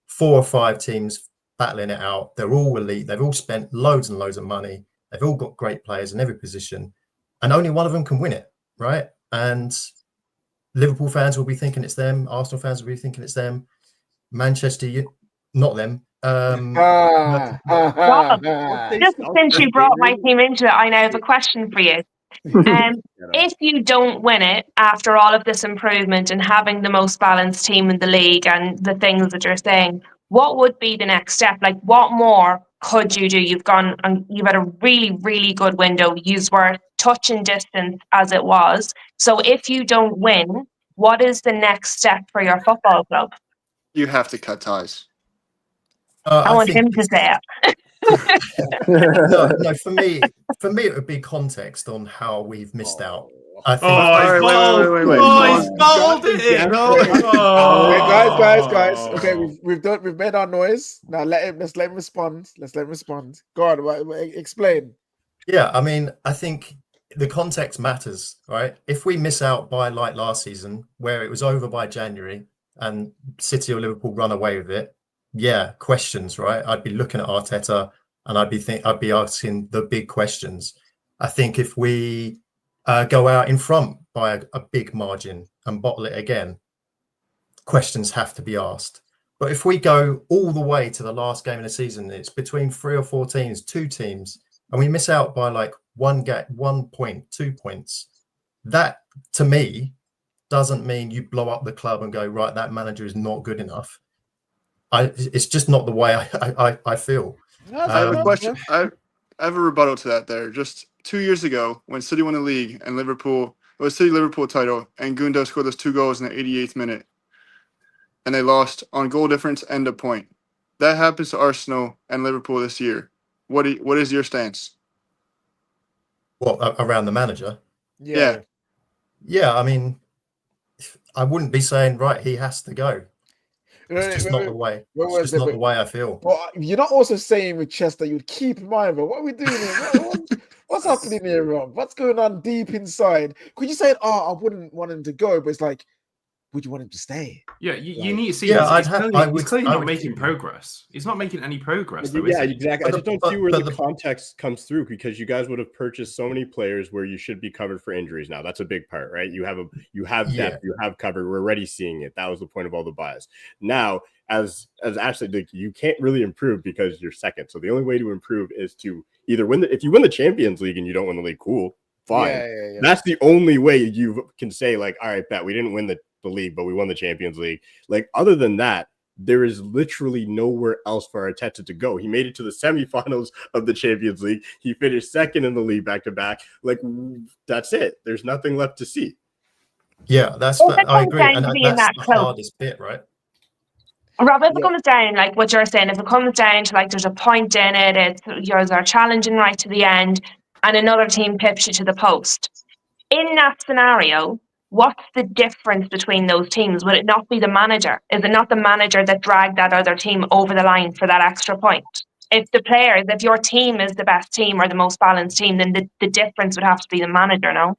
4 or 5 teams battling it out. They're all elite. They've all spent loads and loads of money. They've all got great players in every position. And only one of them can win it, right? And Liverpool fans will be thinking it's them. Arsenal fans will be thinking it's them. Manchester, not them. Just since you brought my team into it, I now have a question for you. If you don't win it after all of this improvement and having the most balanced team in the league and the things that you're saying, what would be the next step? Like, what more could you do? You've gone and you've had a really, really good window. You were touching distance as it was. So if you don't win, what is the next step for your football club? You have to cut ties. I want him to say it. No, for me, it would be context on how we've missed out. I think. He's bold it. Guys. Okay, we've made our noise. Now let's let him respond. Go on, explain. Yeah, I mean, I think the context matters, right? If we miss out by like last season, where it was over by January and City or Liverpool run away with it, yeah, questions, right? I'd be looking at Arteta and I'd be asking the big questions. I think if we go out in front by a big margin and bottle it again, questions have to be asked. But if we go all the way to the last game of the season, it's between 3 or 4 teams, 2 teams, and we miss out by like 1 point, 2 points, that to me doesn't mean you blow up the club and go, right, that manager is not good enough. It's just not the way I feel. I have a question. I have a rebuttal to that there. Just 2 years ago, when City won the league and Liverpool, it was City-Liverpool title, and Gundo scored those 2 goals in the 88th minute, and they lost on goal difference and a point. That happens to Arsenal and Liverpool this year. What is your stance? What, around the manager? Yeah. I mean, I wouldn't be saying, right, he has to go. It's just not the way. It's just not the way I feel. Well, you're not also saying with chess that you'd keep him either. What are we doing here? What's happening here, Rob? What's going on deep inside? Could you say, I wouldn't want him to go, but it's like, would you want him to stay? Yeah, you need to see. Yeah, he's clearly not making progress. He's not making any progress. Though, yeah, is he? exactly. I just don't see where the context comes through, because you guys would have purchased so many players where you should be covered for injuries now. That's a big part, right? You have depth, you have covered. We're already seeing it. That was the point of all the buys. Now, as Ashley, you can't really improve because you're second. So the only way to improve is to either win. If you win the Champions League and you don't win the league, cool, fine. Yeah. That's the only way you can say, like, all right, bet we didn't win the league, but we won the Champions League. Like, other than that, there is literally nowhere else for Arteta to go. He made it to the semifinals of the Champions League. He finished second in the league back to back. Like, that's it. There's nothing left to see. Yeah, I agree. And that's the hardest bit, right? Rob, if it comes down, like what you're saying, if it comes down to like there's a point in it, it's yours are challenging right to the end, and another team pips you to the post. In that scenario, what's the difference between those teams? Would it not be the manager? Is it not the manager that dragged that other team over the line for that extra point? If your team is the best team or the most balanced team, then the difference would have to be the manager, no?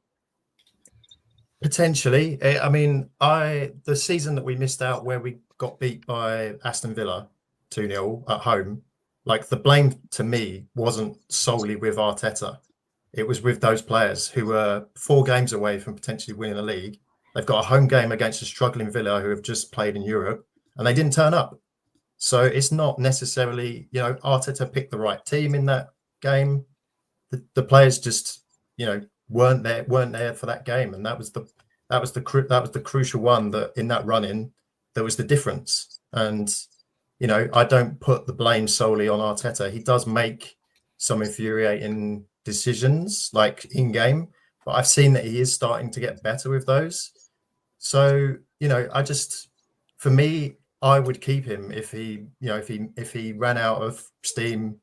Potentially. I mean, the season that we missed out where we got beat by Aston Villa 2-0 at home, like, the blame to me wasn't solely with Arteta. It was with those players who were 4 games away from potentially winning the league. They've got a home game against a struggling Villa who have just played in Europe, and they didn't turn up. So it's not necessarily, Arteta picked the right team in that game. The players just, weren't there for that game, and that was the crucial one that in that run-in there was the difference. And I don't put the blame solely on Arteta. He does make some infuriating decisions like in game, but I've seen that he is starting to get better with those. So for me, I would keep him if he ran out of steam.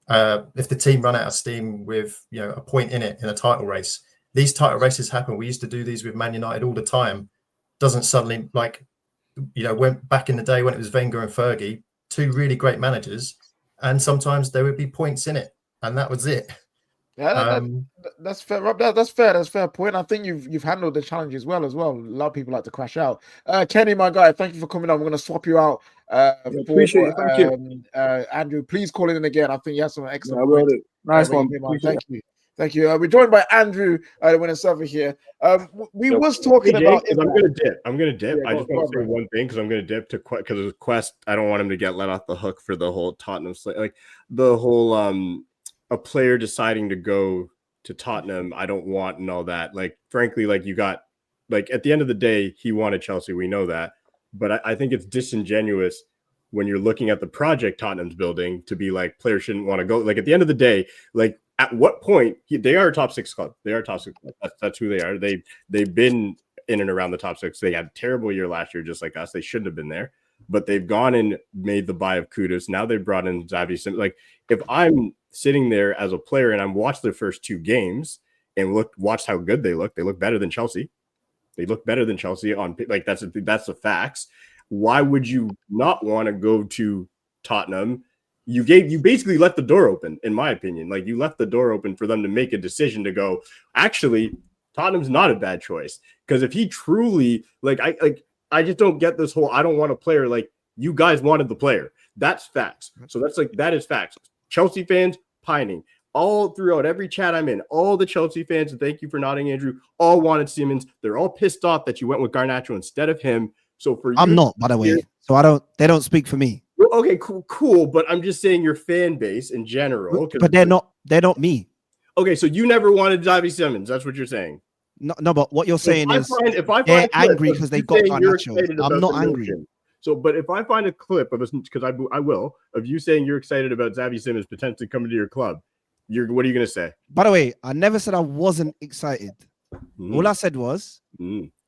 If the team ran out of steam with a point in it in a title race. These title races happen. We used to do these with Man United all the time. Doesn't suddenly, went back in the day when it was Wenger and Fergie, 2 really great managers, and sometimes there would be points in it, and that was it. Yeah, that's fair, Rob. That's fair. That's a fair point. I think you've handled the challenge as well. A lot of people like to crash out. Kenny, my guy, thank you for coming on. I'm going to swap you out. Appreciate it. Thank you, Andrew. Please call in again. I think you have some excellent. I will do. Nice one. Thank you. We're joined by Andrew, the winner server here. We was talking about. I'm going to dip. I just want to say one thing, because I'm going to dip because Quest. I don't want him to get let off the hook for the whole Tottenham, like the whole a player deciding to go to Tottenham. I don't want and all that. Like, frankly, like, you got, like, at the end of the day, he wanted Chelsea. We know that, but I think it's disingenuous when you're looking at the project Tottenham's building to be like, players shouldn't want to go. Like, at the end of the day, like, at what point they are a top 6 club. They are a top 6 club. That's who they are. They've been in and around the top 6. They had a terrible year last year, just like us. They shouldn't have been there, but they've gone and made the buy of Kudus. Now they've brought in Xavi Simons. Like, if I'm sitting there as a player and I'm watched their first 2 games and watched how good they look better than Chelsea. They look better than Chelsea on, like, that's the facts. Why would you not want to go to Tottenham? You basically left the door open, in my opinion. Like, you left the door open for them to make a decision to go, actually, Tottenham's not a bad choice. Because if he truly, I just don't get this whole, I don't want a player. Like, you guys wanted the player. That's facts. So that is facts. Chelsea fans pining all throughout every chat I'm in. All the Chelsea fans, and thank you for nodding, Andrew, all wanted Simons. They're all pissed off that you went with Garnacho instead of him. So for you, I'm not, by the way. So they don't speak for me. Okay, cool. But I'm just saying your fan base in general. But they're not me. Okay, so you never wanted Xavi Simons. That's what you're saying. No, but what you're saying is they're angry because they got Garnacho. I'm not angry. So, but if I find a clip of us, because I will, of you saying you're excited about Xavi Simons potentially coming to your club, what are you going to say? By the way, I never said I wasn't excited. All I said was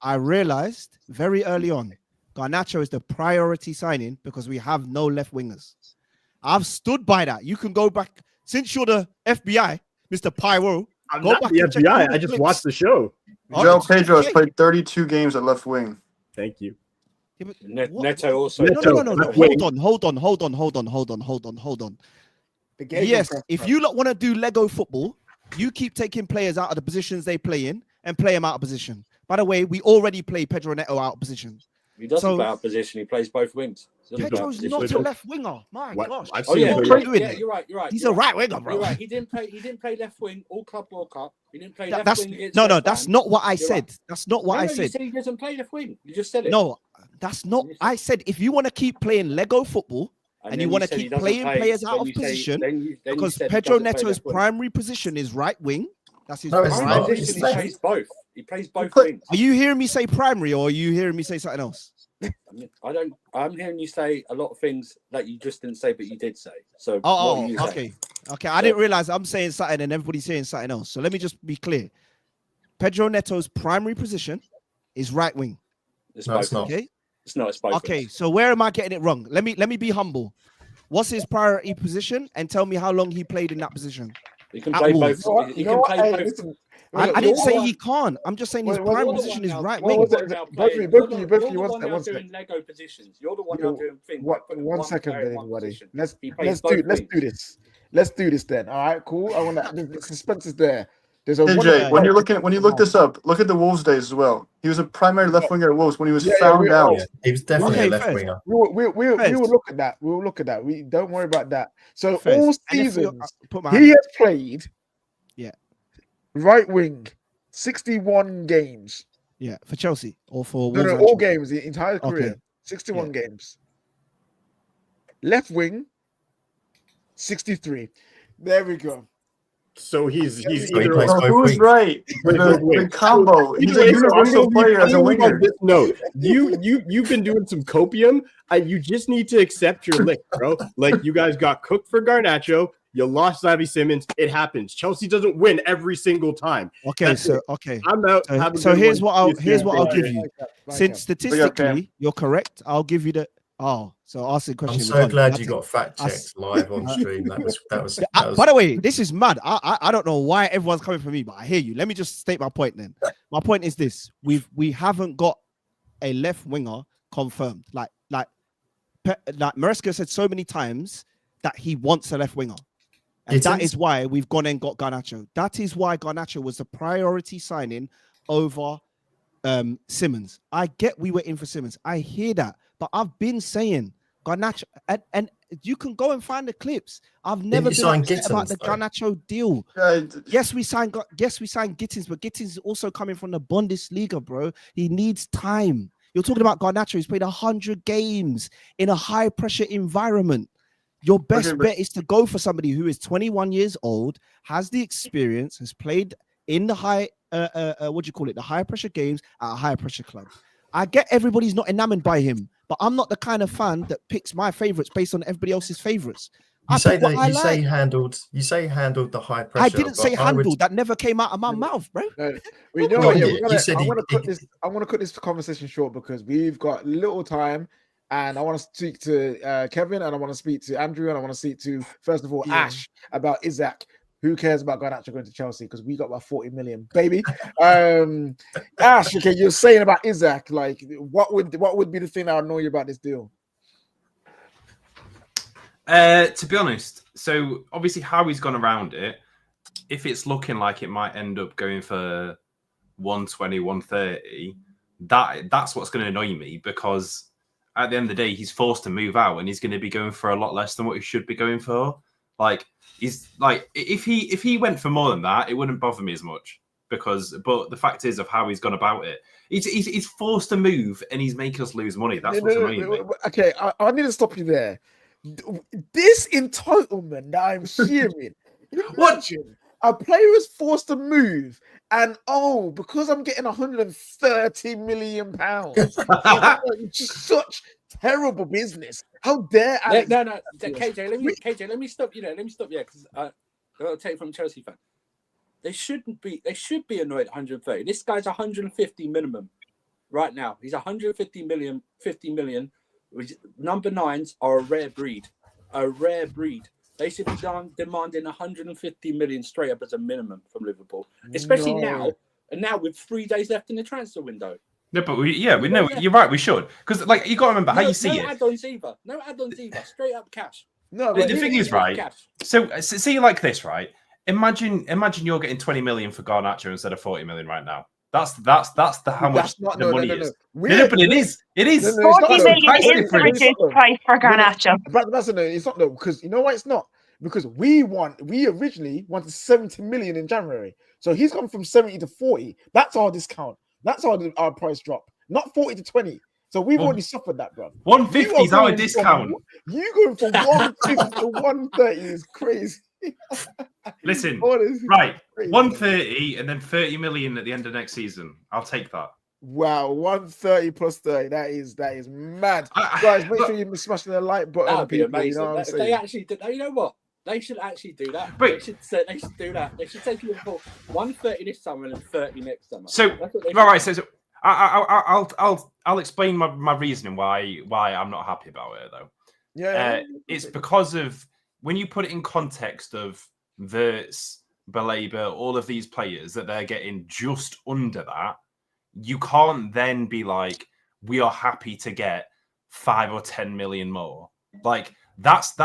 I realized very early on Garnacho is the priority signing because we have no left wingers. I've stood by that. You can go back since you're the FBI, Mr. Pyro. I'm not the FBI. I just watched the show. Joe Pedro has played 32 games at left wing. Thank you. Yeah, but Neto also. No. left wing. Hold on. The game Yes, of if you lot want to do Lego football, you keep taking players out of the positions they play in and play them out of position. By the way, we already play Pedro Neto out of position. He doesn't So- play out position. He plays both wings. He doesn't play out Pedro's position. not a left winger. My What? gosh. I've Oh seen yeah, What Pedro- are you doing yeah, there? you're right. You're right. He's you're a right winger, bro. You're right. He didn't play left wing all Club World Cup. He didn't play left That's wing against. no, West that's Ham. not what I You're said. right. That's not what I You said. said he doesn't play left wing. You just said it. No, that's not. I said if you want to keep playing Lego football and then you want to said he keep doesn't playing play- players then out of you say- position, then you because said he Pedro doesn't play Neto's left wing. primary position is right wing. That's his No, it's primary not. position. He It's plays both. He plays both put- wings. Are you hearing me say primary or are you hearing me say something else? I'm hearing you say a lot of things that you just didn't say, but you did say. So Oh, what are you saying? okay. I didn't realize I'm saying something and everybody's saying something else. So let me just be clear. Pedro Neto's primary position is right wing. It's No, both. it's not. Okay. It's not. It's both. Okay. wings. So where am I getting it wrong? Let me be humble. What's his priority position? And tell me how long he played in that position. He can At play Wolves. both. He can play both. I didn't say he can't. I'm just saying his Wait, wait, primary wait, position is right wait, wing. wait, both of you, one You're the one now sec. doing Lego positions. You're the one Yo, now doing things. What? Putting One second, player in then, one everybody. position. Let's He plays both do wings. this then. All right, cool. I want to. The suspense is there. There's a AJ, when you look this up, look at the Wolves days as well. He was a primary left winger at Wolves when he was found out. Yeah, he was definitely Okay, a left fair. winger. We will Fez. look at that. We'll look at that. We don't worry about that. So Fez. all And if you- seasons put my he hand has played. Yeah. Right wing, 61 games. Yeah, for Chelsea or for No, Wolves. all games, the entire Okay. career, 61 games. Left wing, 63. There we go. So he's So he either plays Oh, both who's wings. right? Wait, The wait. combo. He's a Anyway, so universal I'm gonna player as a leave on winger. this note. You've been doing some copium. You just need to accept your lick, bro. Like you guys got cooked for Garnacho. You lost Xavi Simons. It happens. Chelsea doesn't win every single time. Okay, That's so it. okay. I'm out. So, Have a so good here's one. what I'll See here's you what I'll Friday. give you. Like Since that. statistically you're correct, I'll give you the. Oh, so ask the I'm question. so glad you That's it. got fact checked live on stream. That was By the way, this is mad. I don't know why everyone's coming for me, but I hear you. Let me just state my point then. My point is this: we haven't got a left winger confirmed. Like Maresca said so many times that he wants a left winger, and that Gittins? is why we've gone and got Garnacho. That is why Garnacho was the priority signing over Simons. I get we were in for Simons. I hear that, but I've been saying Garnacho, and you can go and find the clips. I've never you been sign upset about the Gittins, though? Garnacho deal. Yeah, Yes, we signed Gittins, but Gittins is also coming from the Bundesliga, bro. He needs time. You're talking about Garnacho. He's played 100 games in a high pressure environment. Your best Okay, but- bet is to go for somebody who is 21 years old, has the experience, has played in the high, the high pressure games at a high pressure club. I get everybody's not enamored by him, but I'm not the kind of fan that picks my favorites based on everybody else's favorites. You I say pick what that I you say like. handled the high pressure. I didn't say but I would- handled. That never came out of my mouth, bro. No, we know No, what, yeah, you said I he- want to cut this conversation short because we've got little time, and I want to speak to Kevin, and I want to speak to Andrew, and I want to speak to first of all Ash about Isak. Who cares about Garnacho going to Chelsea? Because we got about 40 million, baby. Ash, okay, you're saying about Isak, like what would be the thing that would annoy you about this deal? To be honest, so obviously how he's gone around it, if it's looking like it might end up going for 120, 130, that's what's going to annoy me, because at the end of the day, he's forced to move out and he's going to be going for a lot less than what he should be going for. Like, he's like, if he went for more than that, it wouldn't bother me as much, but the fact is of how he's gone about it, he's forced to move and he's making us lose money. That's what's annoying me. Okay, I need to stop you there. This entitlement that I'm hearing. Imagine a player is forced to move, and because I'm getting 130 million pounds, it's just such terrible business. How dare Alex? No, KJ, let me stop you there. Let me stop you because I'll take it from a Chelsea fan. They should be annoyed at 130. This guy's 150 minimum right now. He's 150 million, 50 million. Number 9s are a rare breed. They should be demanding 150 million straight up as a minimum from Liverpool, especially now. And now with 3 days left in the transfer window. No, but we know you're right. We should, because like you got to remember how you see it. No add-ons either. Straight up cash. No, The thing is, right? Cash. So see like this, right? Imagine you're getting 20 million for Garnacho instead of 40 million right now. That's how much the money is. No, but it is. It is. No, 40 million price is the difference. reduced price for Garnacho. But that's no, it's not though, because you know why it's not? Because we originally wanted 70 million in January. So he's gone from 70 to 40. That's our discount. That's our price drop, not 40 to 20. So we've already suffered that, bro. 150 is our discount. You going from 150 to 130 is crazy. Listen, Honestly, right, crazy. 130 and then 30 million at the end of next season. I'll take that. Wow, 130 plus 30. That is mad. Guys, make sure you smash the like button. That'd be people, amazing. You know what I'm If saying? they actually did, you know what? They should actually do that. Wait. They should do that. They should take you for 130 this summer and 30 next summer. So, That's what they all right. should So, I'll explain my reasoning why I'm not happy about it though. Yeah, It's because of when you put it in context of Wirtz, Baleba, all of these players that they're getting just under that. You can't then be like, we are happy to get 5 or 10 million more. Like that's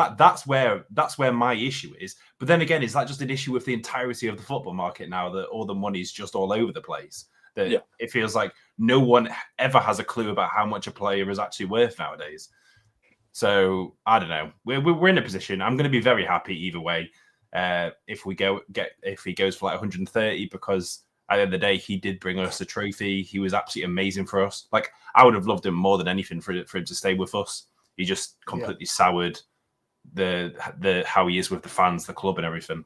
where my issue is. But then again, is that just an issue with the entirety of the football market now that all the money's just all over the place? That it feels like no one ever has a clue about how much a player is actually worth nowadays. So I don't know. We're in a position. I'm going to be very happy either way. If he goes for like 130, because at the end of the day, he did bring us a trophy. He was absolutely amazing for us. Like I would have loved him more than anything for him to stay with us. He just completely soured the how he is with the fans, the club, and everything.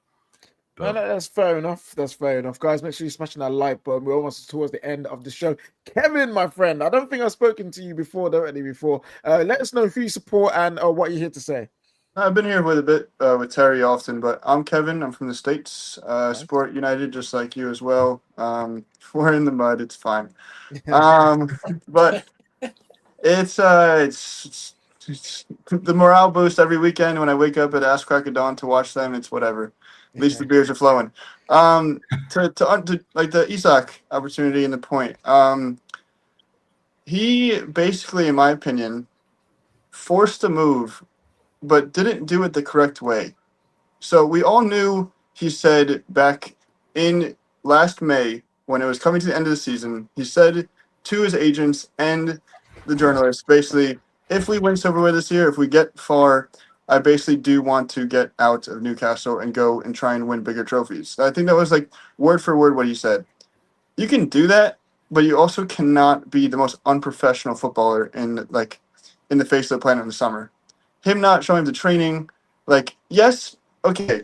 But... No, that's fair enough. That's fair enough, guys. Make sure you're smashing that like button. We're almost towards the end of the show. Kevin, my friend, I don't think I've spoken to you directly before. Let us know who you support and what you're here to say. I've been here with a bit with Terry often, but I'm Kevin. I'm from the States. Support United just like you as well. We're in the mud. It's fine. But it's the morale boost every weekend when I wake up at ass crack of dawn to watch them. It's whatever. At least the beers are flowing. To like the Isak opportunity and the point. He basically, in my opinion, forced a move, but didn't do it the correct way. So we all knew, he said back in last May, when it was coming to the end of the season, he said to his agents and the journalists, basically, if we win silverware this year, if we get far, I basically do want to get out of Newcastle and go and try and win bigger trophies. I think that was like word for word what he said. You can do that, but you also cannot be the most unprofessional footballer in the face of the planet in the summer. Him not showing up to training, like, yes, okay,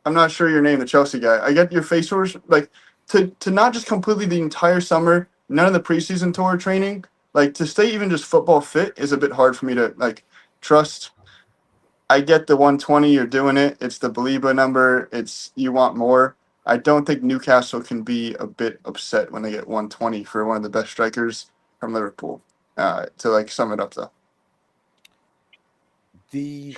I'm not sure your name, the Chelsea guy. I get your face orders, like, to not just completely the entire summer, none of the preseason tour training, like, to stay even just football fit is a bit hard for me to, like, trust. I get the 120, you're doing it. It's the Baleba number. It's you want more. I don't think Newcastle can be a bit upset when they get 120 for one of the best strikers from Liverpool. To, like, sum it up, though. You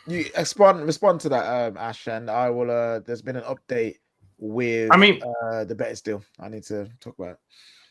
respond to that, Ash, and I will. There's been an update with. The Betis deal. I need to talk about it.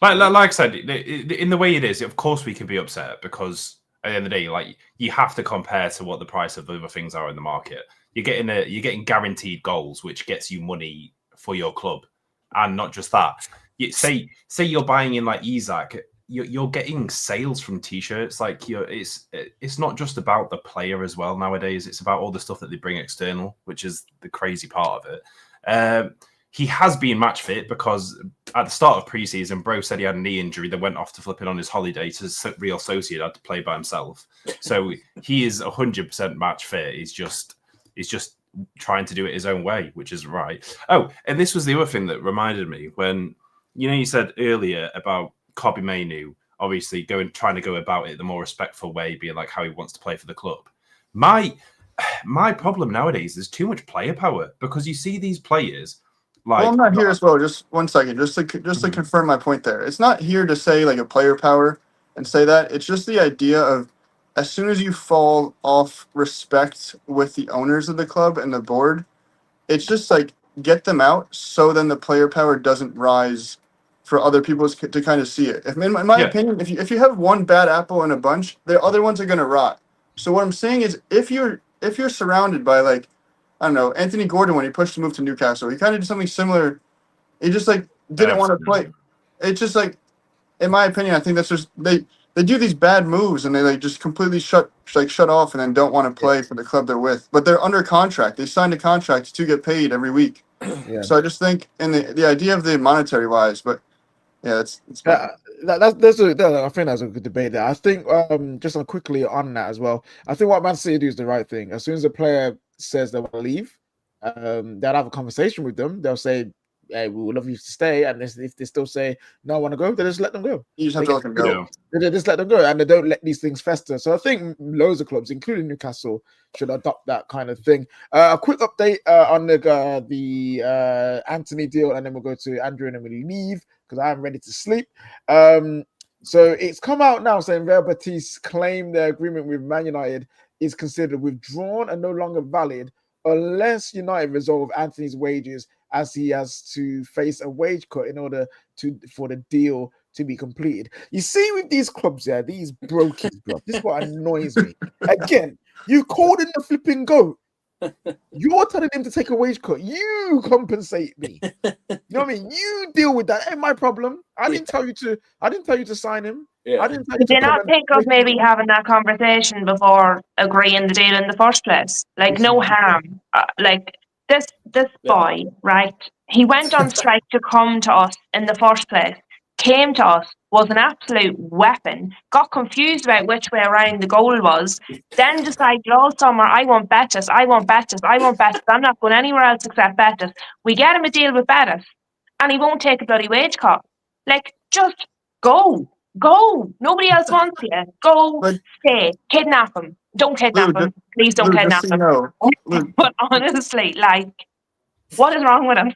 Like I said, in the way it is, of course we can be upset because at the end of the day, like you have to compare to what the price of other things are in the market. You're getting guaranteed goals, which gets you money for your club, and not just that. Say you're buying in like Isak. You're getting sales from T-shirts. Like it's not just about the player as well nowadays. It's about all the stuff that they bring external, which is the crazy part of it. He has been match fit because at the start of preseason, Bro said he had a knee injury that went off to flipping on his holiday to Real Sociedad to play by himself. So he is 100% match fit. He's just trying to do it his own way, which is right. Oh, and this was the other thing that reminded me when you said earlier about Kobbie Mainoo, obviously trying to go about it the more respectful way, being like how he wants to play for the club. My problem nowadays is too much player power because you see these players. Like, well, I'm not here as well. Just 1 second, just to confirm my point there. It's not here to say like a player power and say that. It's just the idea of as soon as you fall off respect with the owners of the club and the board, it's just like get them out so then the player power doesn't rise for other people to kind of see it. In my opinion, if you have one bad apple in a bunch, the other ones are going to rot. So what I'm saying is, if you're surrounded by, like, I don't know, Anthony Gordon, when he pushed to move to Newcastle, he kind of did something similar. He just, like, didn't want to play. It's just, like, in my opinion, I think that's just they do these bad moves and they, like, just completely shut off and then don't want to play for the club they're with. But they're under contract. They signed a contract to get paid every week. Yeah. So I just think in the idea of the monetary wise, but yeah, it's I think that's a good debate there. I think just on quickly on that as well. I think what Man City do is the right thing. As soon as the player says they want to leave, they'll have a conversation with them. They'll say, "Hey, we would love you to stay," and if they still say no, I want to go, they just let them go. You just have to let them go. They just let them go, and they don't let these things fester. So I think loads of clubs, including Newcastle, should adopt that kind of thing. A quick update on the Antony deal, and then we'll go to Andrew, and then we leave because I'm ready to sleep. So it's come out now saying Real Betis claim their agreement with Man United is considered withdrawn and no longer valid unless United resolve Antony's wages, as he has to face a wage cut in order for the deal to be completed. You see, with these clubs, these brokies, bro, this is what annoys me. Again, you called in the flipping goat. You're telling him to take a wage cut. You compensate me. You know what I mean? You deal with that. Ain't my problem. I didn't tell you to sign him. Yeah. I didn't tell you Did you not think of maybe having that conversation before agreeing the deal in the first place? Like, no harm. Like, this boy, right? He went on strike to come to us in the first place. Came to us, was an absolute weapon, got confused about which way around the goal was, then decided all summer, I want Betis, I'm not going anywhere else except Betis. We get him a deal with Betis, and he won't take a bloody wage cut. Like, just go. Nobody else wants you. Go, stay, kidnap him. Don't kidnap him. Please don't kidnap him. But honestly, like, what is wrong with him?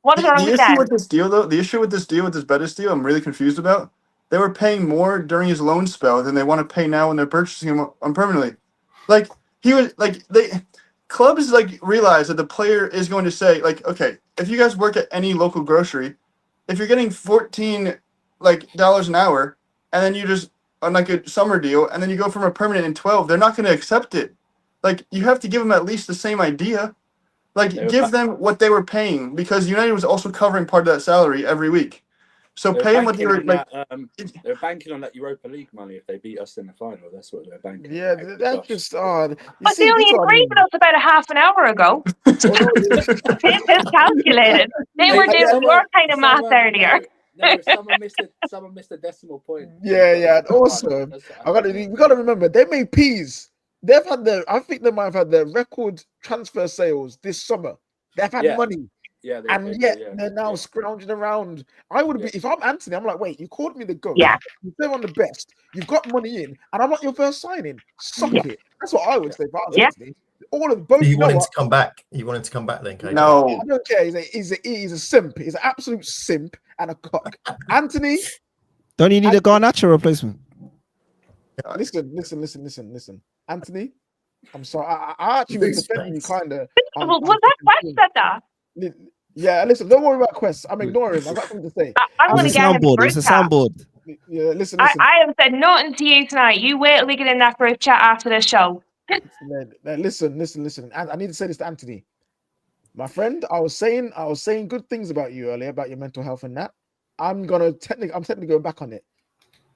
What is wrong with that? The issue with this Betis deal, I'm really confused about. They were paying more during his loan spell than they want to pay now when they're purchasing him permanently. Like, clubs like realize that the player is going to say, like, okay, if you guys work at any local grocery, if you're getting $14 an hour, and then you just on like a summer deal, and then you go from a permanent in 12, they're not going to accept it. Like, you have to give them at least the same idea. Like, give them what they were paying, because United was also covering part of that salary every week. So pay them what they were like. They're banking on that Europa League money if they beat us in the final. That's what they're banking. Yeah, that's just odd. But they only agreed with us about a half an hour ago. It's calculated. They were doing your kind of math earlier. No, someone missed a decimal point. Yeah. And also, we gotta remember they made peas. I think they might have had their record transfer sales this summer. They've had money. Yeah, they're now scrounging around. I would be if I'm Antony. I'm like, wait, you called me the GOAT. Yeah, you're on the best. You've got money in, and I'm not your first signing. Suck it. That's what I would say. But Antony, all of both. He wanted to come back. He wanted to come back then. KJ. No, I don't care. He's a simp. He's an absolute simp and a cock. Antony, don't you need a Garnacho replacement? Listen. Antony, I'm sorry. I actually was defending you, kind of. Was that Quest said that? Yeah, listen. Don't worry about Quest. I'm ignoring him. I've got something to say. I'm going to get him. It's a soundboard. Yeah, listen. I have said nothing to you tonight. You wait till we get in that group chat after the show. Listen. I need to say this to Antony, my friend. I was saying good things about you earlier, about your mental health and that. I'm technically going back on it.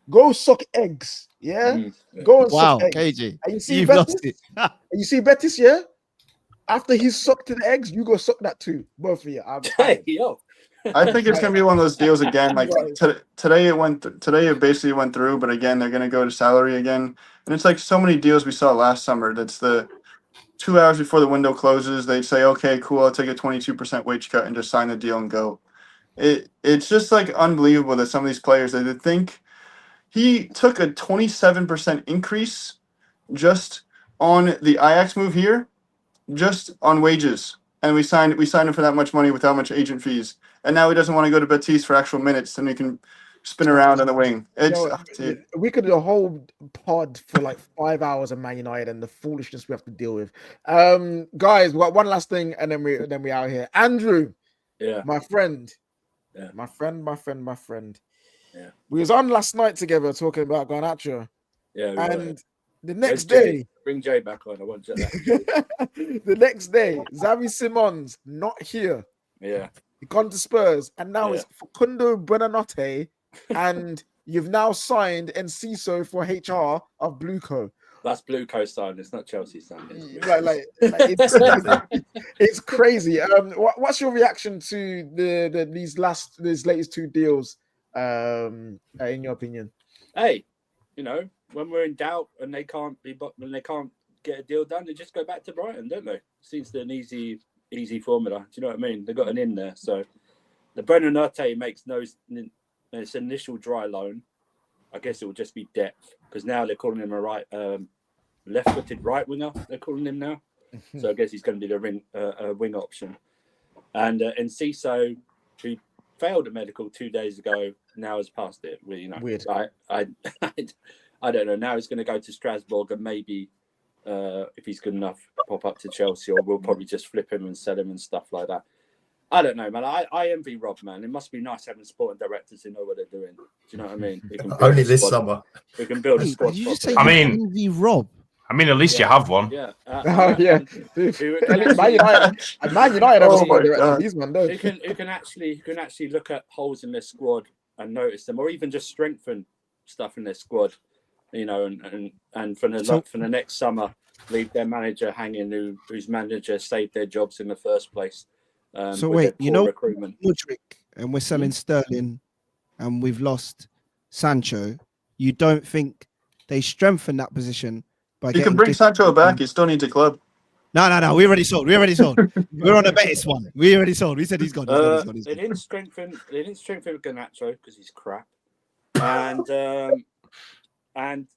Go suck eggs, yeah. Go and suck eggs. KJ, and you see you've Betis? lost it. And you see Betis, yeah. After he's sucked the eggs, you go suck that too, both of you. I think it's gonna be one of those deals again. Like today, it basically went through, but again, they're gonna go to salary again. And it's like so many deals we saw last summer. That's the 2 hours before the window closes. They say, okay, cool, I'll take a 22% wage cut and just sign the deal and go. It's just like unbelievable that some of these players, they think. He took a 27% increase just on the Ajax move here, just on wages. And we signed him for that much money without much agent fees. And now he doesn't want to go to Betis for actual minutes, and he can spin around on the wing. We could do a whole pod for like 5 hours of Man United and the foolishness we have to deal with. Guys, we got one last thing, and then we out here. Andrew, my friend, Yeah. My friend. Yeah. We was on last night together talking about Garnacho. Yeah. And the next Where's day, Jay? Bring Jay back on. I want Jay. the next day, Xavi Simons not here. Yeah. He gone to Spurs, and now Yeah. it's Facundo Buonanotte, and you've now signed Enciso for HR of Blueco. That's Blue Coast sign. It's not Chelsea sign. It's crazy. What's your reaction to these latest two deals? In your opinion? Hey, when we're in doubt and they can't get a deal done, they just go back to Brighton, don't they? Seems to an easy formula. Do you know what I mean? They got an in there. So the Buonanotte makes its initial dry loan. I guess it will just be depth because now they're calling him a left-footed right winger. They're calling him now. So I guess he's going to be the wing option. And Enciso, who failed a medical 2 days ago, now has passed it. Weird. I don't know. Now he's going to go to Strasbourg and maybe if he's good enough, pop up to Chelsea, or we'll probably just flip him and sell him and stuff like that. I don't know, man. I envy Rob, man. It must be nice having sporting directors who know what they're doing. Do you know what I mean? Only this summer. We can build a squad. Did you just say I mean, envy Rob? At least you have one. Yeah. Man United have a spot director. These man don't. Who can actually look at holes in their squad and notice them, or even just strengthen stuff in their squad, and for the next summer, leave their manager hanging, whose manager saved their jobs in the first place. So wait, recruitment. Mudryk, and we're selling Sterling, and we've lost Sancho. You don't think they strengthen that position? You can bring Sancho back. He still needs a club. No. We already sold. We're on a Betis one. We already sold. We said he's gone. They didn't strengthen Garnacho because he's crap, and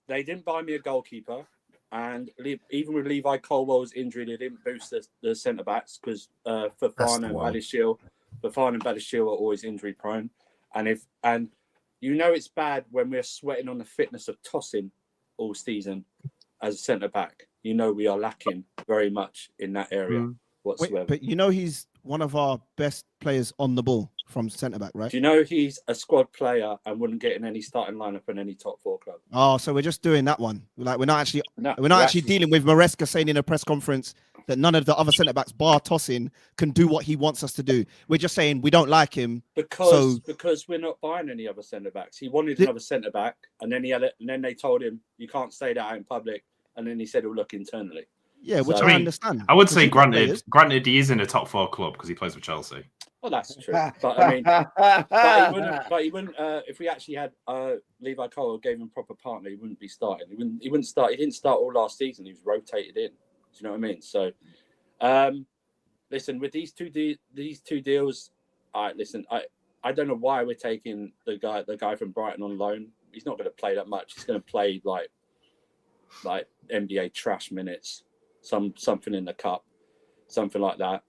they didn't buy me a goalkeeper. And even with Levi Colwell's injury, they didn't boost the centre backs because Fofana and Badiashile are always injury prone. And it's bad when we're sweating on the fitness of Tosin all season as a centre back. We are lacking very much in that area whatsoever. But he's one of our best players on the ball from centre back, right? Do you know he's a squad player and wouldn't get in any starting lineup in any top 4 club? Oh, so we're just doing that one. Like we're not actually dealing with Maresca saying in a press conference that none of the other centre backs, bar Tosin, can do what he wants us to do. We're just saying we don't like him because we're not buying any other centre backs. He wanted another centre back, and then then they told him you can't say that out in public, and then he said he'll look internally. Yeah, which I understand. I would say granted he is in a top 4 club because he plays with Chelsea. Well, that's true. But I mean, but he wouldn't. If we actually had Levi Colwell gave him proper partner, he wouldn't be starting. He wouldn't start. He didn't start all last season. He was rotated in. Do you know what I mean? So, listen, with these two deals, listen, I don't know why we're taking the guy from Brighton on loan. He's not going to play that much. He's going to play like NBA trash minutes, something in the cup, something like that.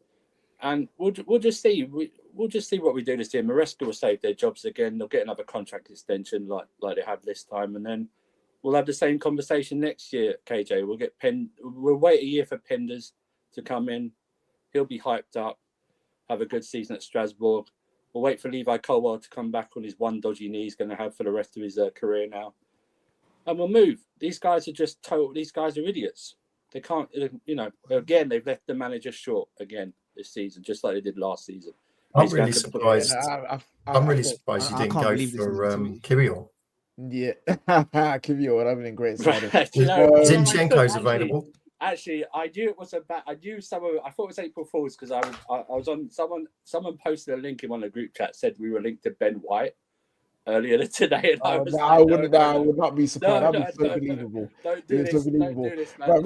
And we'll just see. We'll just see what we do this year. Maresca will save their jobs again. They'll get another contract extension like they had this time, and then we'll have the same conversation next year. KJ, we'll wait a year for Penders to come in. He'll be hyped up, have a good season at Strasbourg. We'll wait for Levi Colwell to come back on his one dodgy knee he's going to have for the rest of his career now, and we'll move. These guys are just total. These guys are idiots. They can't. Again, they've left the manager short again this season, just like they did last season. I'm really surprised. I'm really surprised you didn't go for Kirill. Yeah, Kirill would have been great. Zinchenko's available. Actually, I knew it was I knew someone. I thought it was April Fool's because I was on someone posted a link in one of the group chats said we were linked to Ben White earlier today, and I would not be surprised. That'd be so believable. Don't do this. Don't do this, man. Right,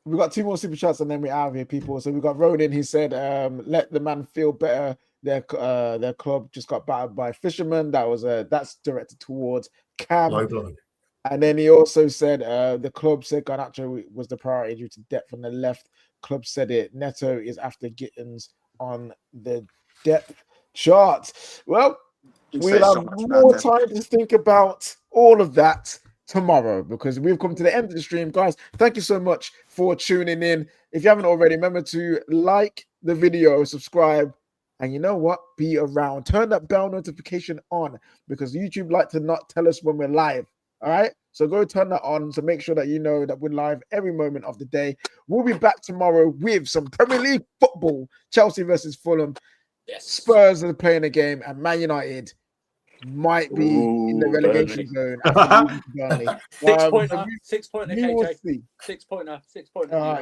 we've got 2 more super chats and then we're out of here, people. So we got Ronan. He said, "Let the man feel better. Their club just got battered by Fisherman." That's directed towards Cam. And then he also said, "The club said Garnacho was the priority due to depth on the left. Club said it. Neto is after Gittins on the depth chart." Well, we'll have more time to think about all of that tomorrow because we've come to the end of the stream. Guys, thank you so much for tuning in. If you haven't already, remember to like the video, subscribe, And you know what? Be around. Turn that bell notification on because YouTube like to not tell us when we're live. All right. So go turn that on to make sure that you know that we're live every moment of the day. We'll be back tomorrow with some Premier League football. Chelsea versus Fulham. Yes. Spurs are playing a game, and Man United might be in the relegation zone after losing to Burnley. 6-pointer, we will KJ. see. 6-pointer.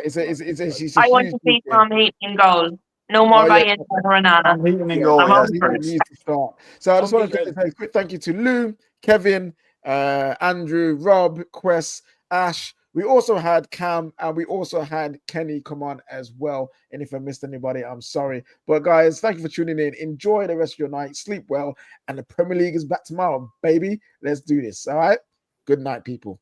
It's a I want huge to see game. Tom Heaton in goal. No more Bayern or Anana. I'm over it. Needs to start. So I just want to say a quick thank you to Lou, Kevin, Andrew, Rob, Quest, Ash. We also had Cam and we also had Kenny come on as well. And if I missed anybody, I'm sorry. But guys, thank you for tuning in. Enjoy the rest of your night. Sleep well. And the Premier League is back tomorrow, baby. Let's do this. All right. Good night, people.